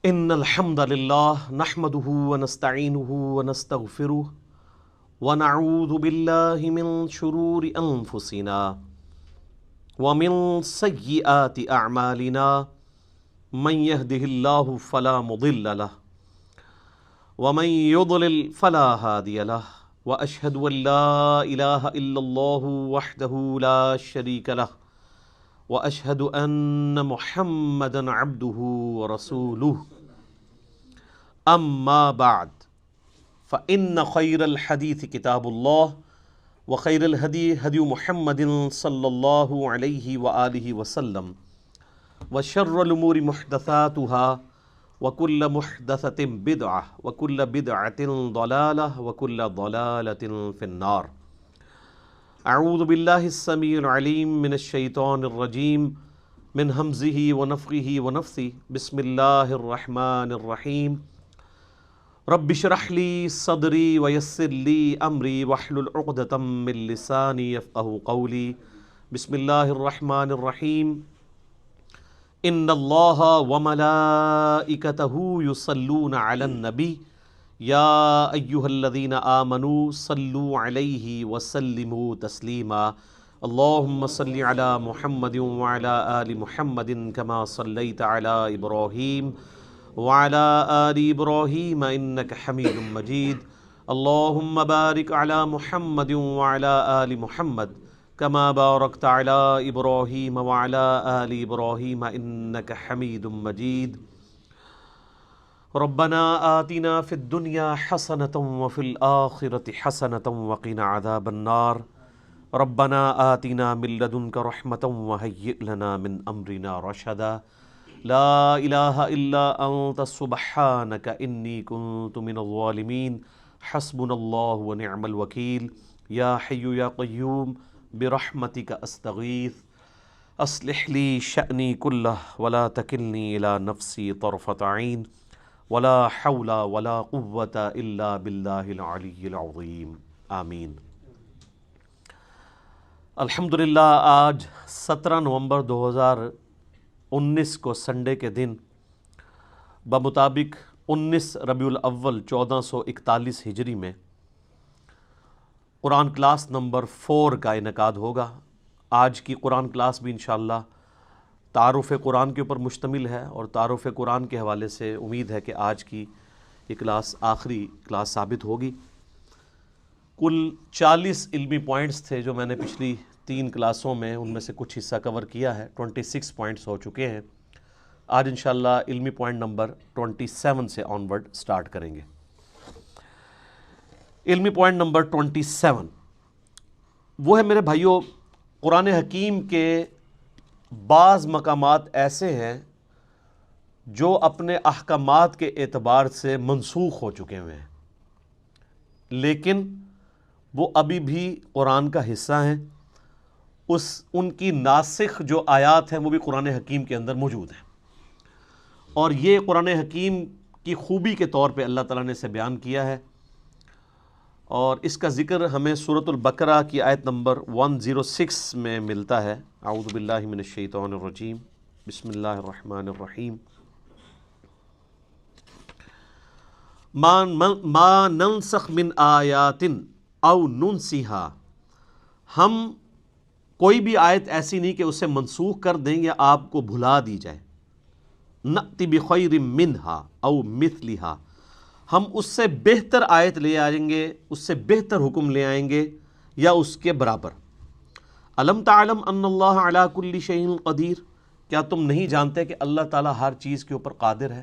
ان الحمد للہ نحمده ونستعینه ونستغفره ونعوذ باللہ من شرور انفسنا ومن سیئات اعمالنا من يهده اللہ فلا مضل له ومن يضلل فلا هادی له واشهد ان لا الہ الا اللہ وحدہ لا شریک له واشهد ان محمدا عبده ورسوله اما بعد فان خیر الحدیث کتاب اللہ وخیر الہدی ہدی محمد صلی اللہ علیہ وآلہ وسلم وشر الامور محدثاتها وكل محدثة بدعة وكل بدعة ضلالة وكل ضلالة في النار. اعوذ باللہ السمیع العلیم من الشیطان الرجیم من ہمزہ ونفخہ ونفثہ بسم اللہ الرحمن الرحیم رب اشرح لی صدری ویسر لی امری واحلل عقدۃ من لسانی یفقہوا قولی. بسم اللہ الرحمن الرحیم ان اللہ وملائکتہ یصلون علی النبی یا ایہا الذین آمنوا صلوا علیہ وسلموا تسلیما. اللہم صلی علی محمد وعلی آل محمد کما صلیت علی ابراہیم وعلی آل ابراہیم انک حمید مجید. اللہم بارک علی محمد وعلی آل محمد کما بارکت علی ابراہیم وعلی آل ابراہیم انک حمید مجید. ربنا آتنا فی الدنیا حسنة وفی الآخرة حسنة وقنا عذاب النار. ربنا آتنا من لدنک رحمة وہیئ لنا من امرنا رشدا. لا الہ الا انت سبحانک انی کنت من الظالمین. حسبنا اللہ ونعم الوکیل. یا حی یا قیوم برحمتک استغیث اصلح لی شأنی کلہ ولا تکلنی الی نفسی طرفۃ عین ولا حول ولا قوة الا باللہ العلی العظیم. آمین. الحمدللہ آج 17 نومبر 2019 کو سنڈے کے دن بمطابق 19 ربیع الاول 1441 ہجری میں قرآن کلاس نمبر 4 کا انعقاد ہوگا. آج کی قرآن کلاس بھی انشاءاللہ تعارف قرآن کے اوپر مشتمل ہے اور تعارف قرآن کے حوالے سے امید ہے کہ آج کی یہ کلاس آخری کلاس ثابت ہوگی. کل 40 علمی پوائنٹس تھے جو میں نے پچھلی 3 کلاسوں میں ان میں سے کچھ حصہ کور کیا ہے. 26 پوائنٹس ہو چکے ہیں. آج انشاءاللہ علمی پوائنٹ نمبر 27 سے آن ورڈ سٹارٹ کریں گے. علمی پوائنٹ نمبر 27 وہ ہے میرے بھائیوں، قرآن حکیم کے بعض مقامات ایسے ہیں جو اپنے احکامات کے اعتبار سے منسوخ ہو چکے ہوئے ہیں، لیکن وہ ابھی بھی قرآن کا حصہ ہیں. ان کی ناسخ جو آیات ہیں وہ بھی قرآن حکیم کے اندر موجود ہیں، اور یہ قرآن حکیم کی خوبی کے طور پہ اللہ تعالیٰ نے اسے بیان کیا ہے. اور اس کا ذکر ہمیں سورۃ البقرہ کی آیت نمبر 106 میں ملتا ہے. اعوذ باللہ من الشیطان الرجیم بسم اللہ الرحمن الرحیم. ما ننسخ من آیات او ننسیہا، ہم کوئی بھی آیت ایسی نہیں کہ اسے منسوخ کر دیں یا آپ کو بھلا دی جائے. نأتی بخیر منہا او مثلہا، ہم اس سے بہتر آیت لے آئیں گے، اس سے بہتر حکم لے آئیں گے یا اس کے برابر. الم تعلم ان اللہ علی کل شیء قدیر، کیا تم نہیں جانتے کہ اللہ تعالیٰ ہر چیز کے اوپر قادر ہے؟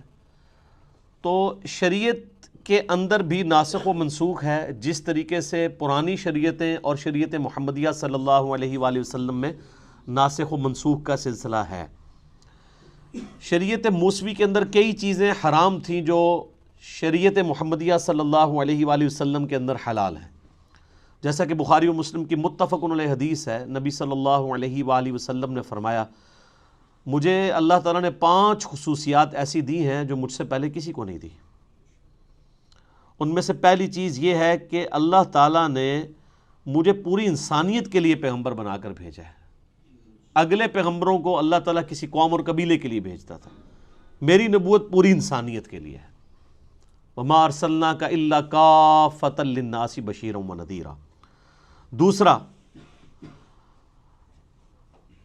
تو شریعت کے اندر بھی ناسخ و منسوخ ہے، جس طریقے سے پرانی شریعتیں اور شریعت محمدیہ صلی اللہ علیہ وآلہ وسلم میں ناسخ و منسوخ کا سلسلہ ہے. شریعت موسوی کے اندر کئی چیزیں حرام تھیں جو شریعت محمدیہ صلی اللہ علیہ وآلہ وسلم کے اندر حلال ہے. جیسا کہ بخاری و مسلم کی متفق علیہ حدیث ہے، نبی صلی اللہ علیہ وآلہ وسلم نے فرمایا، مجھے اللہ تعالیٰ نے 5 خصوصیات ایسی دی ہیں جو مجھ سے پہلے کسی کو نہیں دی. ان میں سے پہلی چیز یہ ہے کہ اللہ تعالیٰ نے مجھے پوری انسانیت کے لیے پیغمبر بنا کر بھیجا ہے. اگلے پیغمبروں کو اللہ تعالیٰ کسی قوم اور قبیلے کے لیے بھیجتا تھا، میری نبوت پوری انسانیت کے لیے ہے. وما ارسلناک الا کافۃ للناس بشیرا ونذیرا. دوسرا،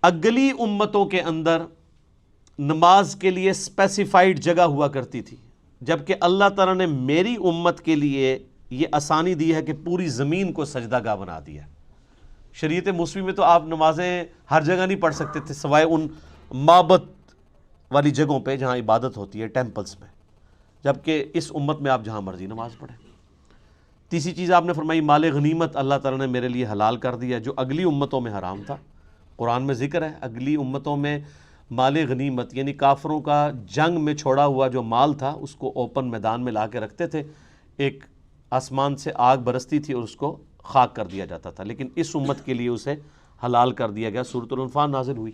اگلی امتوں کے اندر نماز کے لیے اسپیسیفائڈ جگہ ہوا کرتی تھی، جبکہ اللہ تعالیٰ نے میری امت کے لیے یہ آسانی دی ہے کہ پوری زمین کو سجدہ گاہ بنا دیا ہے. شریعت موسوی میں تو آپ نمازیں ہر جگہ نہیں پڑھ سکتے تھے سوائے ان معبد والی جگہوں پہ جہاں عبادت ہوتی ہے، ٹیمپلز میں، جبکہ اس امت میں آپ جہاں مرضی نماز پڑھیں. تیسری چیز آپ نے فرمائی مال غنیمت اللہ تعالیٰ نے میرے لیے حلال کر دیا، جو اگلی امتوں میں حرام تھا. قرآن میں ذکر ہے اگلی امتوں میں مال غنیمت یعنی کافروں کا جنگ میں چھوڑا ہوا جو مال تھا اس کو اوپن میدان میں لا کے رکھتے تھے، ایک آسمان سے آگ برستی تھی اور اس کو خاک کر دیا جاتا تھا، لیکن اس امت کے لیے اسے حلال کر دیا گیا. سورۃ الانفال نازل ہوئی.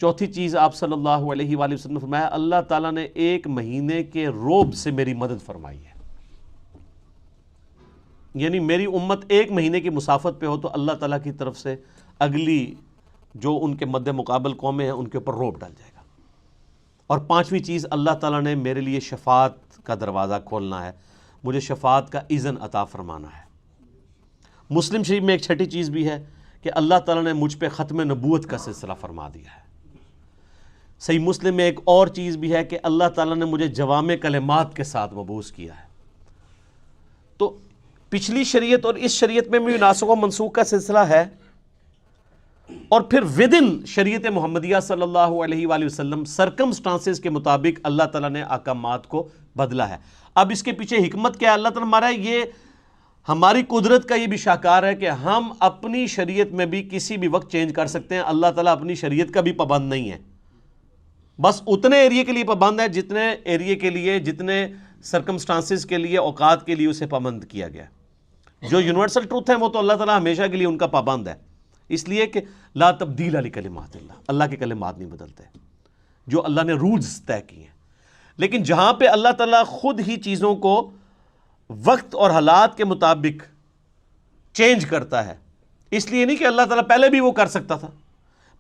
چوتھی چیز آپ صلی اللہ علیہ وآلہ وسلم نے فرمایا اللہ تعالیٰ نے ایک مہینے کے روب سے میری مدد فرمائی ہے، یعنی میری امت ایک مہینے کی مسافت پہ ہو تو اللہ تعالیٰ کی طرف سے اگلی جو ان کے مد مقابل قومیں ہیں ان کے اوپر روب ڈال جائے گا. اور پانچویں چیز اللہ تعالیٰ نے میرے لیے شفاعت کا دروازہ کھولنا ہے، مجھے شفاعت کا اذن عطا فرمانا ہے. مسلم شریف میں ایک چھٹی چیز بھی ہے کہ اللہ تعالیٰ نے مجھ پہ ختم نبوت کا سلسلہ فرما دیا ہے. صحیح مسلم میں ایک اور چیز بھی ہے کہ اللہ تعالیٰ نے مجھے جوامع کلمات کے ساتھ مبعوث کیا ہے. تو پچھلی شریعت اور اس شریعت میں بھی ناسخ و منسوخ کا سلسلہ ہے، اور پھر ودن شریعت محمدیہ صلی اللہ علیہ وآلہ وسلم سرکمسٹانسز کے مطابق اللہ تعالیٰ نے احکامات کو بدلا ہے. اب اس کے پیچھے حکمت کیا ہے؟ اللہ تعالیٰ ہمارا یہ ہماری قدرت کا یہ بھی شاہکار ہے کہ ہم اپنی شریعت میں بھی کسی بھی وقت چینج کر سکتے ہیں. اللہ تعالیٰ اپنی شریعت کا بھی پابند نہیں ہے، بس اتنے ایریے کے لیے پابند ہے جتنے ایریے کے لیے، جتنے سرکمسٹانسز کے لیے، اوقات کے لیے اسے پابند کیا گیا. جو یونیورسل ٹروتھ ہیں وہ تو اللہ تعالیٰ ہمیشہ کے لیے ان کا پابند ہے، اس لیے کہ لا تبدیل لکلمات اللہ، اللہ کے کلمات نہیں بدلتے جو اللہ نے رولز طے کیے ہیں. لیکن جہاں پہ اللہ تعالیٰ خود ہی چیزوں کو وقت اور حالات کے مطابق چینج کرتا ہے، اس لیے نہیں کہ اللہ تعالیٰ پہلے بھی وہ کر سکتا تھا،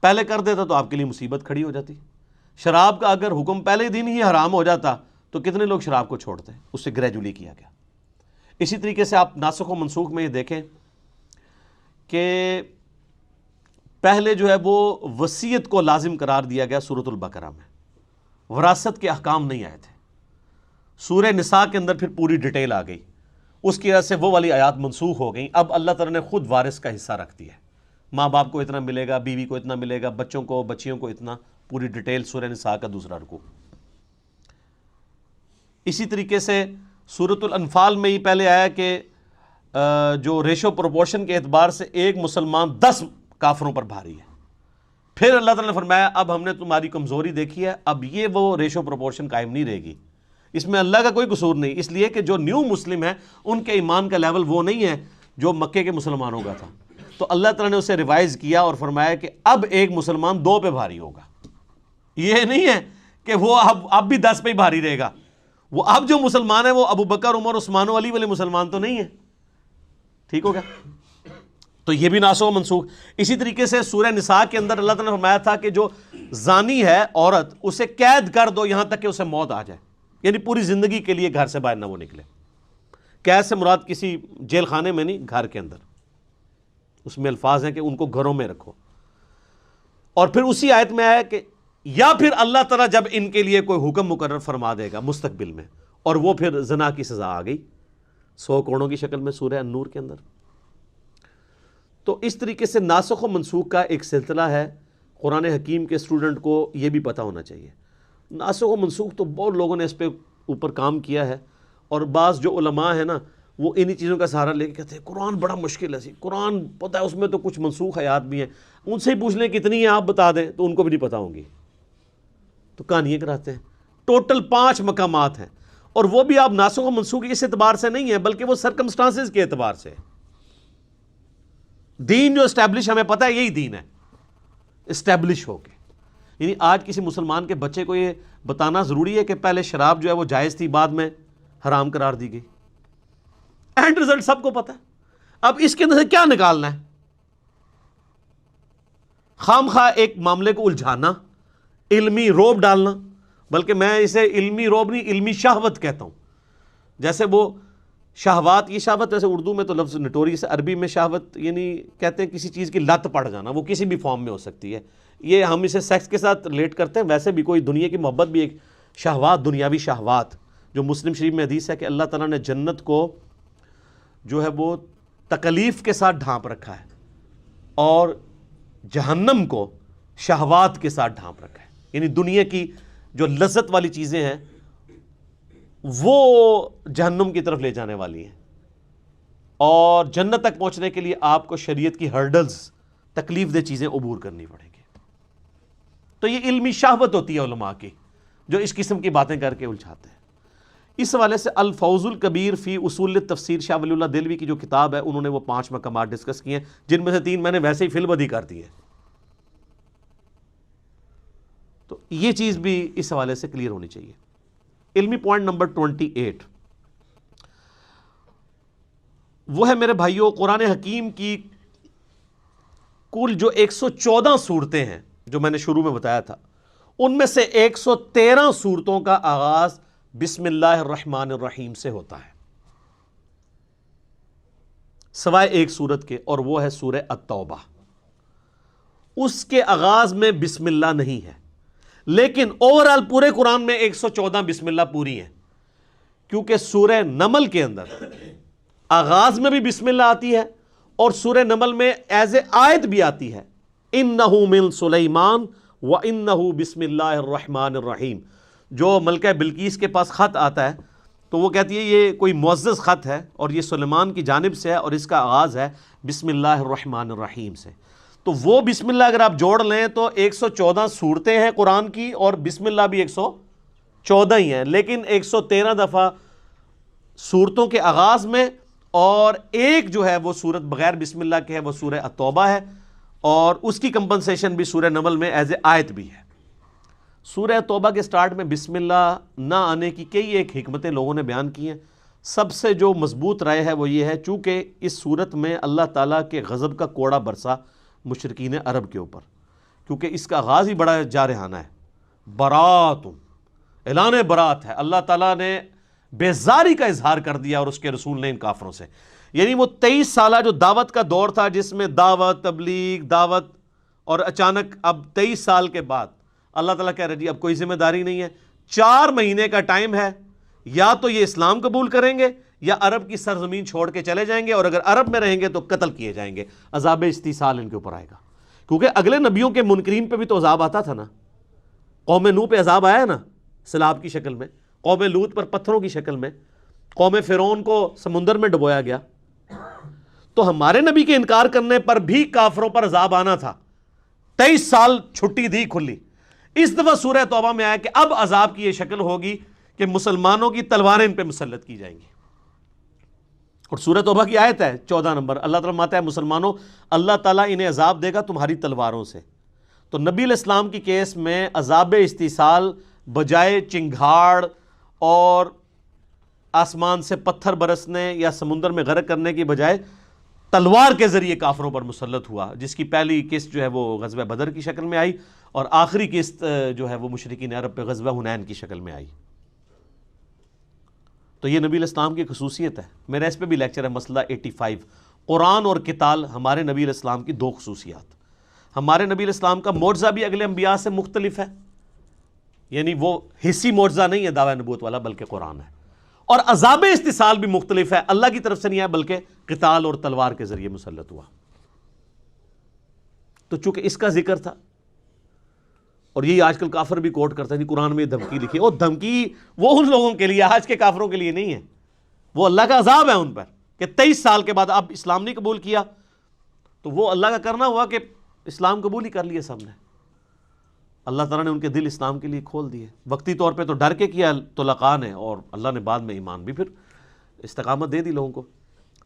پہلے کر دیتا تو آپ کے لیے مصیبت کھڑی ہو جاتی. شراب کا اگر حکم پہلے دن ہی حرام ہو جاتا تو کتنے لوگ شراب کو چھوڑتے، اس سے گریجولی کیا گیا. اسی طریقے سے آپ ناسخ و منسوخ میں یہ دیکھیں کہ پہلے جو ہے وہ وصیت کو لازم قرار دیا گیا سورۃ البقرہ میں، وراثت کے احکام نہیں آئے تھے. سورہ نساء کے اندر پھر پوری ڈیٹیل آ گئی، اس کی وجہ سے وہ والی آیات منسوخ ہو گئیں. اب اللہ تعالیٰ نے خود وارث کا حصہ رکھ دیا ہے، ماں باپ کو اتنا ملے گا، بیوی کو اتنا ملے گا، بچوں کو بچیوں کو اتنا، پوری ڈیٹیل سورہ نساء کا دوسرا رکوع. اسی طریقے سے سورۃ الانفال میں ہی پہلے آیا کہ جو ریشو پروپورشن کے اعتبار سے ایک مسلمان 10 کافروں پر بھاری ہے. پھر اللہ تعالیٰ نے فرمایا اب ہم نے تمہاری کمزوری دیکھی ہے، اب یہ وہ ریشو پروپورشن قائم نہیں رہے گی. اس میں اللہ کا کوئی قصور نہیں، اس لیے کہ جو نیو مسلم ہیں ان کے ایمان کا لیول وہ نہیں ہے جو مکے کے مسلمانوں کا تھا. تو اللہ تعالیٰ نے اسے ریوائز کیا اور فرمایا کہ اب ایک مسلمان 2 پہ بھاری ہوگا. یہ نہیں ہے کہ وہ اب بھی 10 پہ ہی بھاری رہے گا. وہ اب جو مسلمان ہیں وہ ابو بکر، عمر، عثمان و علی والے مسلمان تو نہیں ہیں. ٹھیک ہو گیا؟ تو یہ بھی ناسخ و منسوخ. اسی طریقے سے سورہ نساء کے اندر اللہ تعالیٰ نے فرمایا تھا کہ جو زانی ہے عورت اسے قید کر دو یہاں تک کہ اسے موت آ جائے، یعنی پوری زندگی کے لیے گھر سے باہر نہ وہ نکلے. قید سے مراد کسی جیل خانے میں نہیں، گھر کے اندر. اس میں الفاظ ہیں کہ ان کو گھروں میں رکھو. اور پھر اسی آیت میں آیا کہ یا پھر اللہ تعالیٰ جب ان کے لیے کوئی حکم مقرر فرما دے گا مستقبل میں، اور وہ پھر زنا کی سزا آ گئی 100 کوڑوں کی شکل میں سورہ النور کے اندر. تو اس طریقے سے ناسخ و منسوخ کا ایک سلسلہ ہے. قرآن حکیم کے اسٹوڈنٹ کو یہ بھی پتہ ہونا چاہیے. ناسخ و منسوخ تو بہت لوگوں نے اس پہ اوپر کام کیا ہے، اور بعض جو علماء ہیں نا وہ انہی چیزوں کا سہارا لے کے کہتے ہیں قرآن بڑا مشکل ہے. قرآن پتہ ہے اس میں تو کچھ منسوخ آیات بھی ہیں، ان سے ہی پوچھ لیں کتنی ہیں آپ بتا دیں تو ان کو بھی نہیں پتہ ہوں گی، تو کہانیاں کراتے ہیں. ٹوٹل 5 مقامات ہیں، اور وہ بھی آپ ناسخ و منسوخ اس اعتبار سے نہیں ہیں بلکہ وہ سرکمسٹانسز کے اعتبار سے. دین جو اسٹیبلش ہمیں پتہ ہے یہی دین ہے اسٹیبلش ہو کے. یعنی آج کسی مسلمان کے بچے کو یہ بتانا ضروری ہے کہ پہلے شراب جو ہے وہ جائز تھی، بعد میں حرام قرار دی گئی. اینڈ رزلٹ سب کو پتہ ہے. اب اس کے اندر سے کیا نکالنا ہے؟ خام خواہ ایک معاملے کو الجھانا، علمی روب ڈالنا، بلکہ میں اسے علمی روب نہیں، علمی شہوت کہتا ہوں. جیسے وہ شہوات، یہ شہوت ویسے اردو میں تو لفظ نٹوریس، عربی میں شہوت یعنی کہتے ہیں کسی چیز کی لت پڑ جانا، وہ کسی بھی فارم میں ہو سکتی ہے. یہ ہم اسے سیکس کے ساتھ ریلیٹ کرتے ہیں، ویسے بھی کوئی دنیا کی محبت بھی ایک شہوات، دنیاوی شہوات. جو مسلم شریف میں حدیث ہے کہ اللہ تعالیٰ نے جنت کو جو ہے وہ تکلیف کے ساتھ ڈھانپ رکھا ہے اور جہنم کو شہوات کے ساتھ ڈھانپ رکھا ہے. یعنی دنیا کی جو لذت والی چیزیں ہیں وہ جہنم کی طرف لے جانے والی ہیں، اور جنت تک پہنچنے کے لیے آپ کو شریعت کی ہرڈلز، تکلیف دہ چیزیں عبور کرنی پڑیں گی. تو یہ علمی شہوت ہوتی ہے علماء کی، جو اس قسم کی باتیں کر کے الجھاتے ہیں. اس حوالے سے الفوز الکبیر فی اصول تفسیر شاہ ولی اللہ دہلوی کی جو کتاب ہے، انہوں نے وہ 5 مقامات ڈسکس کیے ہیں، جن میں سے 3 میں نے ویسے ہی فی البدی کر دی ہے. تو یہ چیز بھی اس حوالے سے کلیئر ہونی چاہیے. علمی پوائنٹ نمبر 28 وہ ہے میرے بھائیوں، قرآن حکیم کی کل جو 114 صورتیں ہیں جو میں نے شروع میں بتایا تھا، ان میں سے 113 صورتوں کا آغاز بسم اللہ الرحمن الرحیم سے ہوتا ہے، سوائے ایک صورت کے، اور وہ ہے سورہ التوبہ. اس کے آغاز میں بسم اللہ نہیں ہے، لیکن اوورال پورے قرآن میں 114 بسم اللہ پوری ہیں، کیونکہ سورہ نمل کے اندر آغاز میں بھی بسم اللہ آتی ہے، اور سورہ نمل میں ایز اے آیت بھی آتی ہے، اِنَّهُ مِن سُلَيْمَانَ وَإِنَّهُ بسم اللہ الرحمن الرحیم. جو ملکہ بلقیس کے پاس خط آتا ہے تو وہ کہتی ہے یہ کوئی معزز خط ہے اور یہ سلیمان کی جانب سے ہے، اور اس کا آغاز ہے بسم اللہ الرحمن الرحیم سے. تو وہ بسم اللہ اگر آپ جوڑ لیں تو 114 صورتیں ہیں قرآن کی، اور بسم اللہ بھی 114 ہی ہیں، لیکن 113 دفعہ صورتوں کے آغاز میں، اور ایک جو ہے وہ صورت بغیر بسم اللہ کے ہے، وہ سورہ التوبہ ہے، اور اس کی کمپنسیشن بھی سورہ نمل میں ایز اے آیت بھی ہے. سورہ توبہ کے سٹارٹ میں بسم اللہ نہ آنے کی کئی ایک حکمتیں لوگوں نے بیان کی ہیں. سب سے جو مضبوط رائے ہے وہ یہ ہے، چونکہ اس صورت میں اللہ تعالیٰ کے غضب کا کوڑا برسا مشرکین عرب کے اوپر، کیونکہ اس کا آغاز ہی بڑا جارحانہ ہے، برات، اعلان برات ہے. اللہ تعالیٰ نے بیزاری کا اظہار کر دیا اور اس کے رسول نے ان کافروں سے. یعنی وہ 23 سالہ جو دعوت کا دور تھا، جس میں دعوت، تبلیغ، دعوت، اور اچانک اب 23 سال کے بعد اللہ تعالیٰ کہہ رہے جی اب کوئی ذمہ داری نہیں ہے، 4 مہینے کا ٹائم ہے، یا تو یہ اسلام قبول کریں گے یا عرب کی سرزمین چھوڑ کے چلے جائیں گے، اور اگر عرب میں رہیں گے تو قتل کیے جائیں گے. عذاب استیصال ان کے اوپر آئے گا، کیونکہ اگلے نبیوں کے منکرین پہ بھی تو عذاب آتا تھا نا. قوم نوح پہ عذاب آیا نا سیلاب کی شکل میں، قوم لوط پر پتھروں کی شکل میں، قوم فرعون کو سمندر میں ڈبویا گیا. تو ہمارے نبی کے انکار کرنے پر بھی کافروں پر عذاب آنا تھا. 23 سال چھٹی دی کھلی. اس دفعہ سورہ توبہ میں آیا کہ اب عذاب کی یہ شکل ہوگی کہ مسلمانوں کی تلواریں ان پہ مسلط کی جائیں گی. اور سورہ توبہ کی آیت ہے 14 نمبر، اللہ تعالیٰ فرماتا ہے مسلمانوں اللہ تعالیٰ انہیں عذاب دے گا تمہاری تلواروں سے. تو نبی علیہ السلام کی کیس میں عذاب استیصال بجائے چنگھاڑ اور آسمان سے پتھر برسنے یا سمندر میں غرق کرنے کی بجائے تلوار کے ذریعے کافروں پر مسلط ہوا، جس کی پہلی قسط جو ہے وہ غزوہ بدر کی شکل میں آئی، اور آخری قسط جو ہے وہ مشرکین عرب پہ غزوہ حنین کی شکل میں آئی. تو یہ نبی علیہ السلام کی خصوصیت ہے. میرا اس پہ بھی لیکچر ہے، مسئلہ 85، قرآن اور قتال ہمارے نبی علیہ السلام کی 2 خصوصیات. ہمارے نبی علیہ السلام کا معجزہ بھی اگلے انبیاء سے مختلف ہے، یعنی وہ حصی معجزہ نہیں ہے دعوی نبوت والا، بلکہ قرآن ہے. اور عذاب استیصال بھی مختلف ہے، اللہ کی طرف سے نہیں ہے بلکہ قتال اور تلوار کے ذریعے مسلط ہوا. تو چونکہ اس کا ذکر تھا، اور یہی آج کل کافر بھی کوٹ کرتا ہے کہ قرآن میں دھمکی لکھی ہے. اور دھمکی وہ ان لوگوں کے لیے، آج کے کافروں کے لیے نہیں ہے، وہ اللہ کا عذاب ہے ان پر کہ 23 سال کے بعد اب اسلام نہیں قبول کیا. تو وہ اللہ کا کرنا ہوا کہ اسلام قبول ہی کر لیے سب نے. اللہ تعالیٰ نے ان کے دل اسلام کے لیے کھول دیے. وقتی طور پہ تو ڈر کے کیا تو لقاء نے، اور اللہ نے بعد میں ایمان بھی پھر استقامت دے دی لوگوں کو.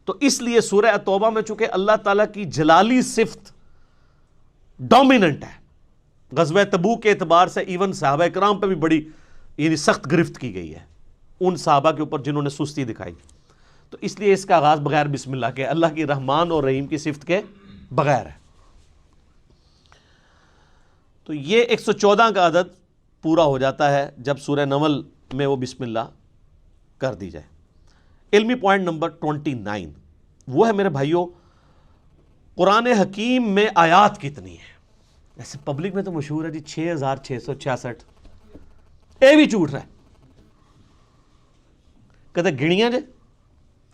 تو اس لیے سورہ التوبہ میں چونکہ اللہ تعالیٰ کی جلالی صفت ڈومیننٹ ہے، غزوہ تبوک کے اعتبار سے ایون صحابہ کرام پہ بھی بڑی یعنی سخت گرفت کی گئی ہے، ان صحابہ کے اوپر جنہوں نے سستی دکھائی. تو اس لیے اس کا آغاز بغیر بسم اللہ کے، اللہ کی رحمان اور رحیم کی صفت کے بغیر ہے. تو یہ 114 کا عدد پورا ہو جاتا ہے جب سورہ نمل میں وہ بسم اللہ کر دی جائے۔ علمی پوائنٹ نمبر 29 وہ ہے میرے بھائیوں، قرآن حکیم میں آیات کتنی ہیں؟ ایسے پبلک میں تو مشہور ہے جی 6666، اے بھی جھوٹ رہا ہے، کہتے گنیاں جے،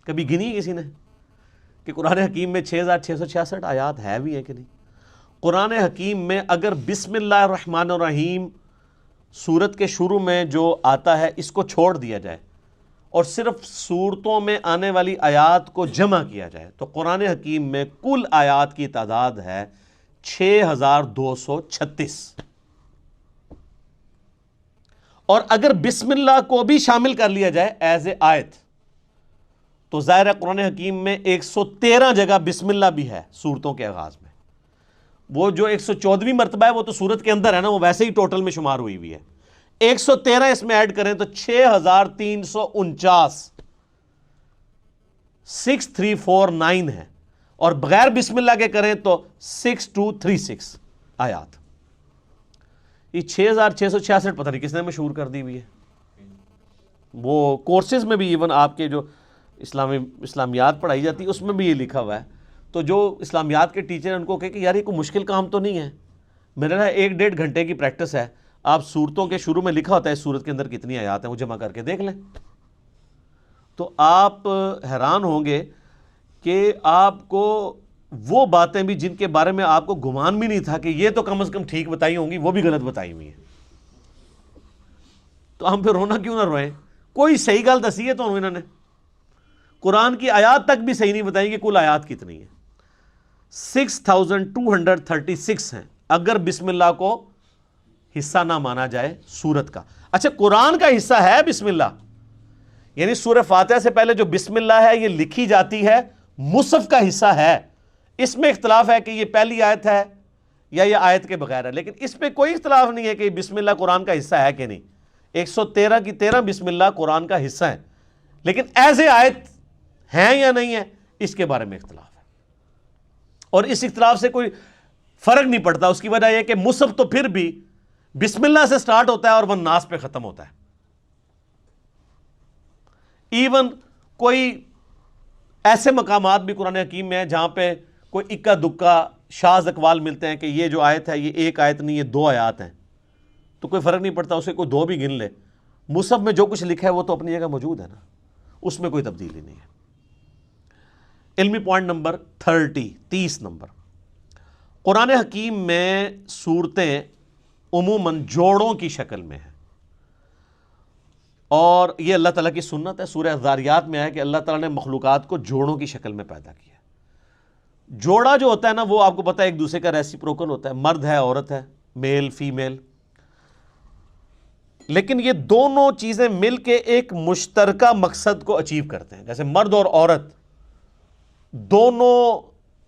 کبھی گنی کسی نے کہ قرآن حکیم میں 6666 آیات ہے بھی ہیں کہ نہیں؟ قرآن حکیم میں اگر بسم اللہ الرحمن الرحیم سورت کے شروع میں جو آتا ہے اس کو چھوڑ دیا جائے اور صرف سورتوں میں آنے والی آیات کو جمع کیا جائے تو قرآن حکیم میں کل آیات کی تعداد ہے 6236۔ اور اگر بسم اللہ کو بھی شامل کر لیا جائے ایز اے آیت تو ظاہر ہے قرآن حکیم میں 113 جگہ بسم اللہ بھی ہے سورتوں کے آغاز میں۔ وہ جو 114ویں مرتبہ ہے وہ تو سورت کے اندر ہے نا، وہ ویسے ہی ٹوٹل میں شمار ہوئی ہوئی ہے۔ 113 اس میں ایڈ کریں تو 6349 6349 ہے، اور بغیر بسم اللہ کے کریں تو 6236 آیات۔ یہ 6666 پتہ نہیں کس نے مشہور کر دی ہوئی ہے۔ وہ کورسز میں بھی ایون آپ کے جو اسلامیات پڑھائی جاتی ہے اس میں بھی یہ لکھا ہوا ہے، تو جو اسلامیات کے ٹیچر ہیں ان کو کہے کہ یار یہ کوئی مشکل کام تو نہیں ہے، میرا نا 1-1.5 گھنٹے کی پریکٹس ہے، آپ سورتوں کے شروع میں لکھا ہوتا ہے سورت کے اندر کتنی آیات ہیں وہ جمع کر کے دیکھ لیں، تو آپ حیران ہوں گے کہ آپ کو وہ باتیں بھی جن کے بارے میں آپ کو گمان بھی نہیں تھا کہ یہ تو کم از کم ٹھیک بتائی ہوں گی وہ بھی غلط بتائی ہوئی ہیں۔ تو ہم پھر رونا کیوں نہ روئیں؟ کوئی صحیح گل دسی ہے تو انہوں نے قرآن کی آیات تک بھی صحیح نہیں بتائیں کہ کل آیات کتنی ہے۔ 6236 ہیں اگر بسم اللہ کو حصہ نہ مانا جائے سورت کا۔ اچھا قرآن کا حصہ ہے بسم اللہ، یعنی سورہ فاتحہ سے پہلے جو بسم اللہ ہے یہ لکھی جاتی ہے، مصحف کا حصہ ہے۔ اس میں اختلاف ہے کہ یہ پہلی آیت ہے یا یہ آیت کے بغیر ہے، لیکن اس پہ کوئی اختلاف نہیں ہے کہ بسم اللہ قرآن کا حصہ ہے کہ نہیں۔ 113 کی 13 بسم اللہ قرآن کا حصہ ہے، لیکن ایز اے آیت ہیں یا نہیں ہے اس کے بارے میں اختلاف ہے، اور اس اختلاف سے کوئی فرق نہیں پڑتا۔ اس کی وجہ یہ کہ مصحف تو پھر بھی بسم اللہ سے سٹارٹ ہوتا ہے اور والناس پہ ختم ہوتا ہے۔ ایون کوئی ایسے مقامات بھی قرآن حکیم میں ہیں جہاں پہ کوئی اکا دکا شاذ اقوال ملتے ہیں کہ یہ جو آیت ہے یہ ایک آیت نہیں، یہ 2 آیات ہیں، تو کوئی فرق نہیں پڑتا، اسے کوئی 2 بھی گن لے، مصحف میں جو کچھ لکھا ہے وہ تو اپنی جگہ موجود ہے نا، اس میں کوئی تبدیلی نہیں ہے۔ علمی پوائنٹ نمبر 30 نمبر، قرآن حکیم میں صورتیں عموماً جوڑوں کی شکل میں ہیں، اور یہ اللہ تعالیٰ کی سنت ہے۔ سورہ ذاریات میں ہے کہ اللہ تعالیٰ نے مخلوقات کو جوڑوں کی شکل میں پیدا کیا ہے۔ جوڑا جو ہوتا ہے نا وہ آپ کو پتہ ہے ایک دوسرے کا ریسیپروکل ہوتا ہے، مرد ہے عورت ہے، میل فیمیل، لیکن یہ دونوں چیزیں مل کے ایک مشترکہ مقصد کو اچیو کرتے ہیں۔ جیسے مرد اور عورت دونوں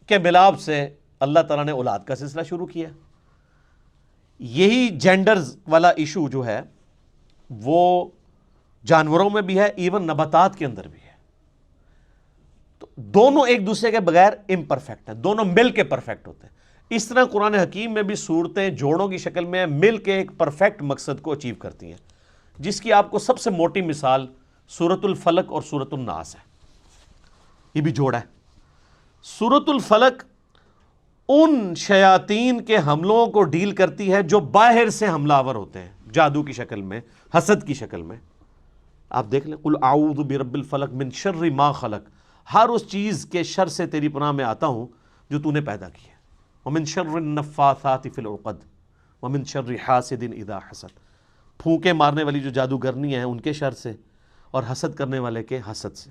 کے ملاپ سے اللہ تعالیٰ نے اولاد کا سلسلہ شروع کیا۔ یہی جینڈرز والا ایشو جو ہے وہ جانوروں میں بھی ہے، ایون نباتات کے اندر بھی ہے۔ تو دونوں ایک دوسرے کے بغیر امپرفیکٹ ہیں، دونوں مل کے پرفیکٹ ہوتے ہیں۔ اس طرح قرآن حکیم میں بھی صورتیں جوڑوں کی شکل میں مل کے ایک پرفیکٹ مقصد کو اچیو کرتی ہیں، جس کی آپ کو سب سے موٹی مثال سورۃ الفلق اور سورۃ الناس ہے۔ یہ بھی جوڑا ہے۔ سورۃ الفلق ان شیاطین کے حملوں کو ڈیل کرتی ہے جو باہر سے حملہ آور ہوتے ہیں، جادو کی شکل میں، حسد کی شکل میں۔ آپ دیکھ لیں، قل اعوذ برب الفلق من شر ما خلق، ہر اس چیز کے شر سے تیری پناہ میں آتا ہوں جو تو نے پیدا کی ہے۔ ومن شر النفاثات فی العقد ومن شر حاسد اذا حسد، پھونکے مارنے والی جو جادوگرنی ہیں ان کے شر سے، اور حسد کرنے والے کے حسد سے۔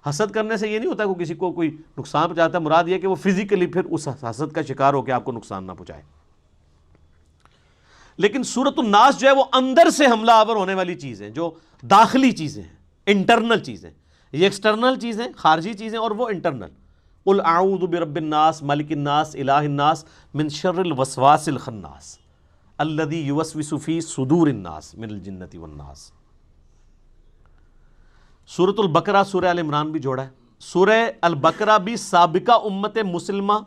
حسد کرنے سے یہ نہیں ہوتا کہ کسی کو کوئی نقصان پہنچاتا ہے، مراد یہ کہ وہ فزیکلی پھر اس حسد کا شکار ہو کے آپ کو نقصان نہ پہنچائے۔ لیکن سورۃ الناس جو ہے وہ اندر سے حملہ آور ہونے والی چیزیں، جو داخلی چیزیں ہیں، انٹرنل چیزیں، یہ ایکسٹرنل چیزیں، خارجی چیزیں، اور وہ انٹرنل۔ قل اعوذ برب الناس ملک الناس الہ الناس من شر الوسواس الخناس الذی یوسوس فی صدور الناس من الجنۃ والناس۔ سورۃ البقرہ سورہ ال عمران بھی جوڑا ہے۔ سورہ البقرہ بھی سابقہ امت مسلمہ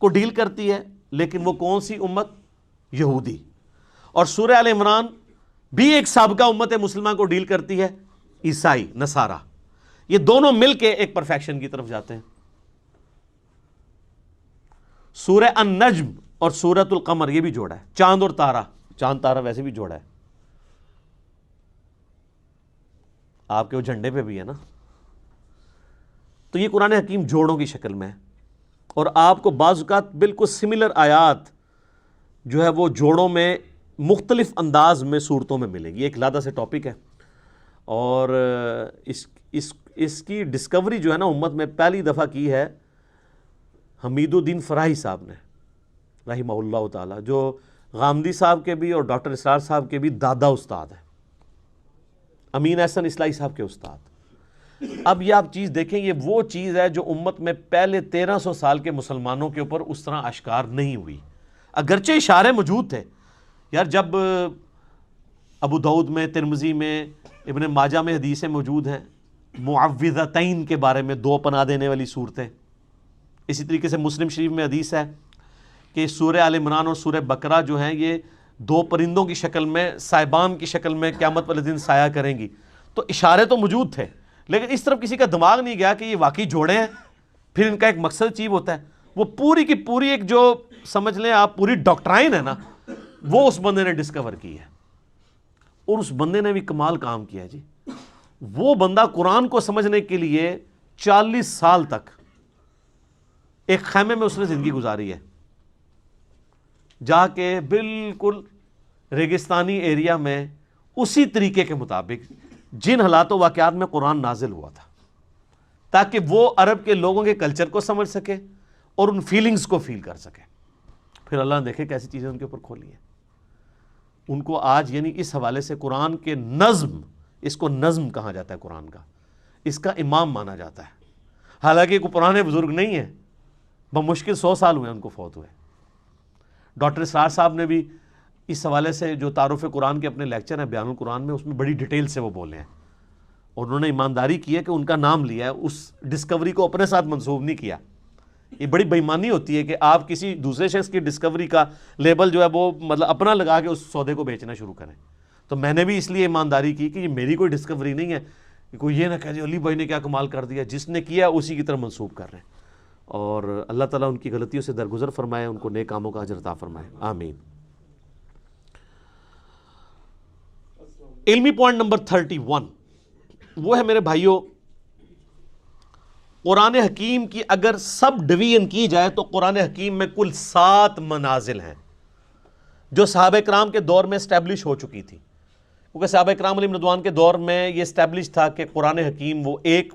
کو ڈیل کرتی ہے، لیکن وہ کون سی امت؟ یہودی۔ اور سورہ آل عمران بھی ایک سابقہ امت مسلمہ کو ڈیل کرتی ہے، عیسائی نصارہ، یہ دونوں مل کے ایک پرفیکشن کی طرف جاتے ہیں۔ سورہ النجم اور سورۃ القمر یہ بھی جوڑا ہے، چاند اور تارہ، چاند تارہ ویسے بھی جوڑا ہے، آپ کے وہ جھنڈے پہ بھی ہے نا۔ تو یہ قرآن حکیم جوڑوں کی شکل میں ہے، اور آپ کو بعض اوقات بالکل سملر آیات جو ہے وہ جوڑوں میں مختلف انداز میں صورتوں میں ملے گی۔ ایک علیحدہ سے ٹاپک ہے، اور اس کی ڈسکوری جو ہے نا امت میں پہلی دفعہ کی ہے حمید الدین فراہی صاحب نے رحمہ اللہ تعالی، جو غامدی صاحب کے بھی اور ڈاکٹر اسرار صاحب کے بھی دادا استاد ہیں، امین احسن اصلاحی صاحب کے استاد۔ اب یہ آپ چیز دیکھیں، یہ وہ چیز ہے جو امت میں پہلے 1300 سال کے مسلمانوں کے اوپر اس طرح اشکار نہیں ہوئی، اگرچہ اشارے موجود تھے۔ یار جب ابو داؤد میں، ترمذی میں، ابن ماجہ میں حدیثیں موجود ہیں معوذتین کے بارے میں، 2 پناہ دینے والی صورتیں، اسی طریقے سے مسلم شریف میں حدیث ہے کہ سورہ آل عمران اور سورہ بقرہ جو ہیں یہ 2 پرندوں کی شکل میں، صائبان کی شکل میں قیامت والے دن سایہ کریں گی، تو اشارے تو موجود تھے، لیکن اس طرف کسی کا دماغ نہیں گیا کہ یہ واقعی جوڑے ہیں، پھر ان کا ایک مقصد اچیو ہوتا ہے۔ وہ پوری کی پوری ایک جو سمجھ لیں آپ پوری ڈاکٹرائن ہے نا، وہ اس بندے نے ڈسکور کی ہے، اور اس بندے نے بھی کمال کام کیا ہے جی۔ وہ بندہ قرآن کو سمجھنے کے لیے 40 سال تک ایک خیمے میں اس نے زندگی گزاری ہے، جا کے بالکل ریگستانی ایریا میں اسی طریقے کے مطابق جن حالات و واقعات میں قرآن نازل ہوا تھا، تاکہ وہ عرب کے لوگوں کے کلچر کو سمجھ سکے اور ان فیلنگز کو فیل کر سکے۔ پھر اللہ نے دیکھے کیسی چیزیں ان کے اوپر کھولی ہیں۔ ان کو آج یعنی اس حوالے سے قرآن کے نظم، اس کو نظم کہا جاتا ہے، قرآن کا اس کا امام مانا جاتا ہے، حالانکہ کوئی پرانے بزرگ نہیں ہے، بمشکل 100 سال ہوئے ان کو فوت ہوئے۔ ڈاکٹر اسرار صاحب نے بھی اس حوالے سے جو تعارف قرآن کے اپنے لیکچر ہیں بیان القرآن میں، اس میں بڑی ڈیٹیل سے وہ بولے ہیں، اور انہوں نے ایمانداری کی ہے کہ ان کا نام لیا ہے، اس ڈسکوری کو اپنے ساتھ منسوب نہیں کیا۔ یہ بڑی بے ایمانی ہوتی ہے کہ آپ کسی دوسرے شخص کی ڈسکوری کا لیبل جو ہے وہ مطلب اپنا لگا کے اس سودے کو بیچنا شروع کریں۔ تو میں نے بھی اس لیے ایمانداری کی کہ یہ میری کوئی ڈسکوری نہیں ہے، کہ کوئی یہ نہ کہے علی بھائی نے کیا کمال کر دیا، جس نے کیا اسی کی طرف منسوب کر رہے ہیں۔ اور اللہ تعالیٰ ان کی غلطیوں سے درگزر فرمائے، ان کو نیک کاموں کا اجر عطا فرمائے، آمین۔ علمی پوائنٹ نمبر 31 وہ ہے میرے بھائیوں، قرآن حکیم کی اگر سب ڈویژن کی جائے تو قرآن حکیم میں کل 7 منازل ہیں جو صحابہ کرام کے دور میں اسٹیبلش ہو چکی تھی، کیونکہ صحابہ کرام علیہم رضوان کے دور میں یہ اسٹیبلش تھا کہ قرآن حکیم وہ ایک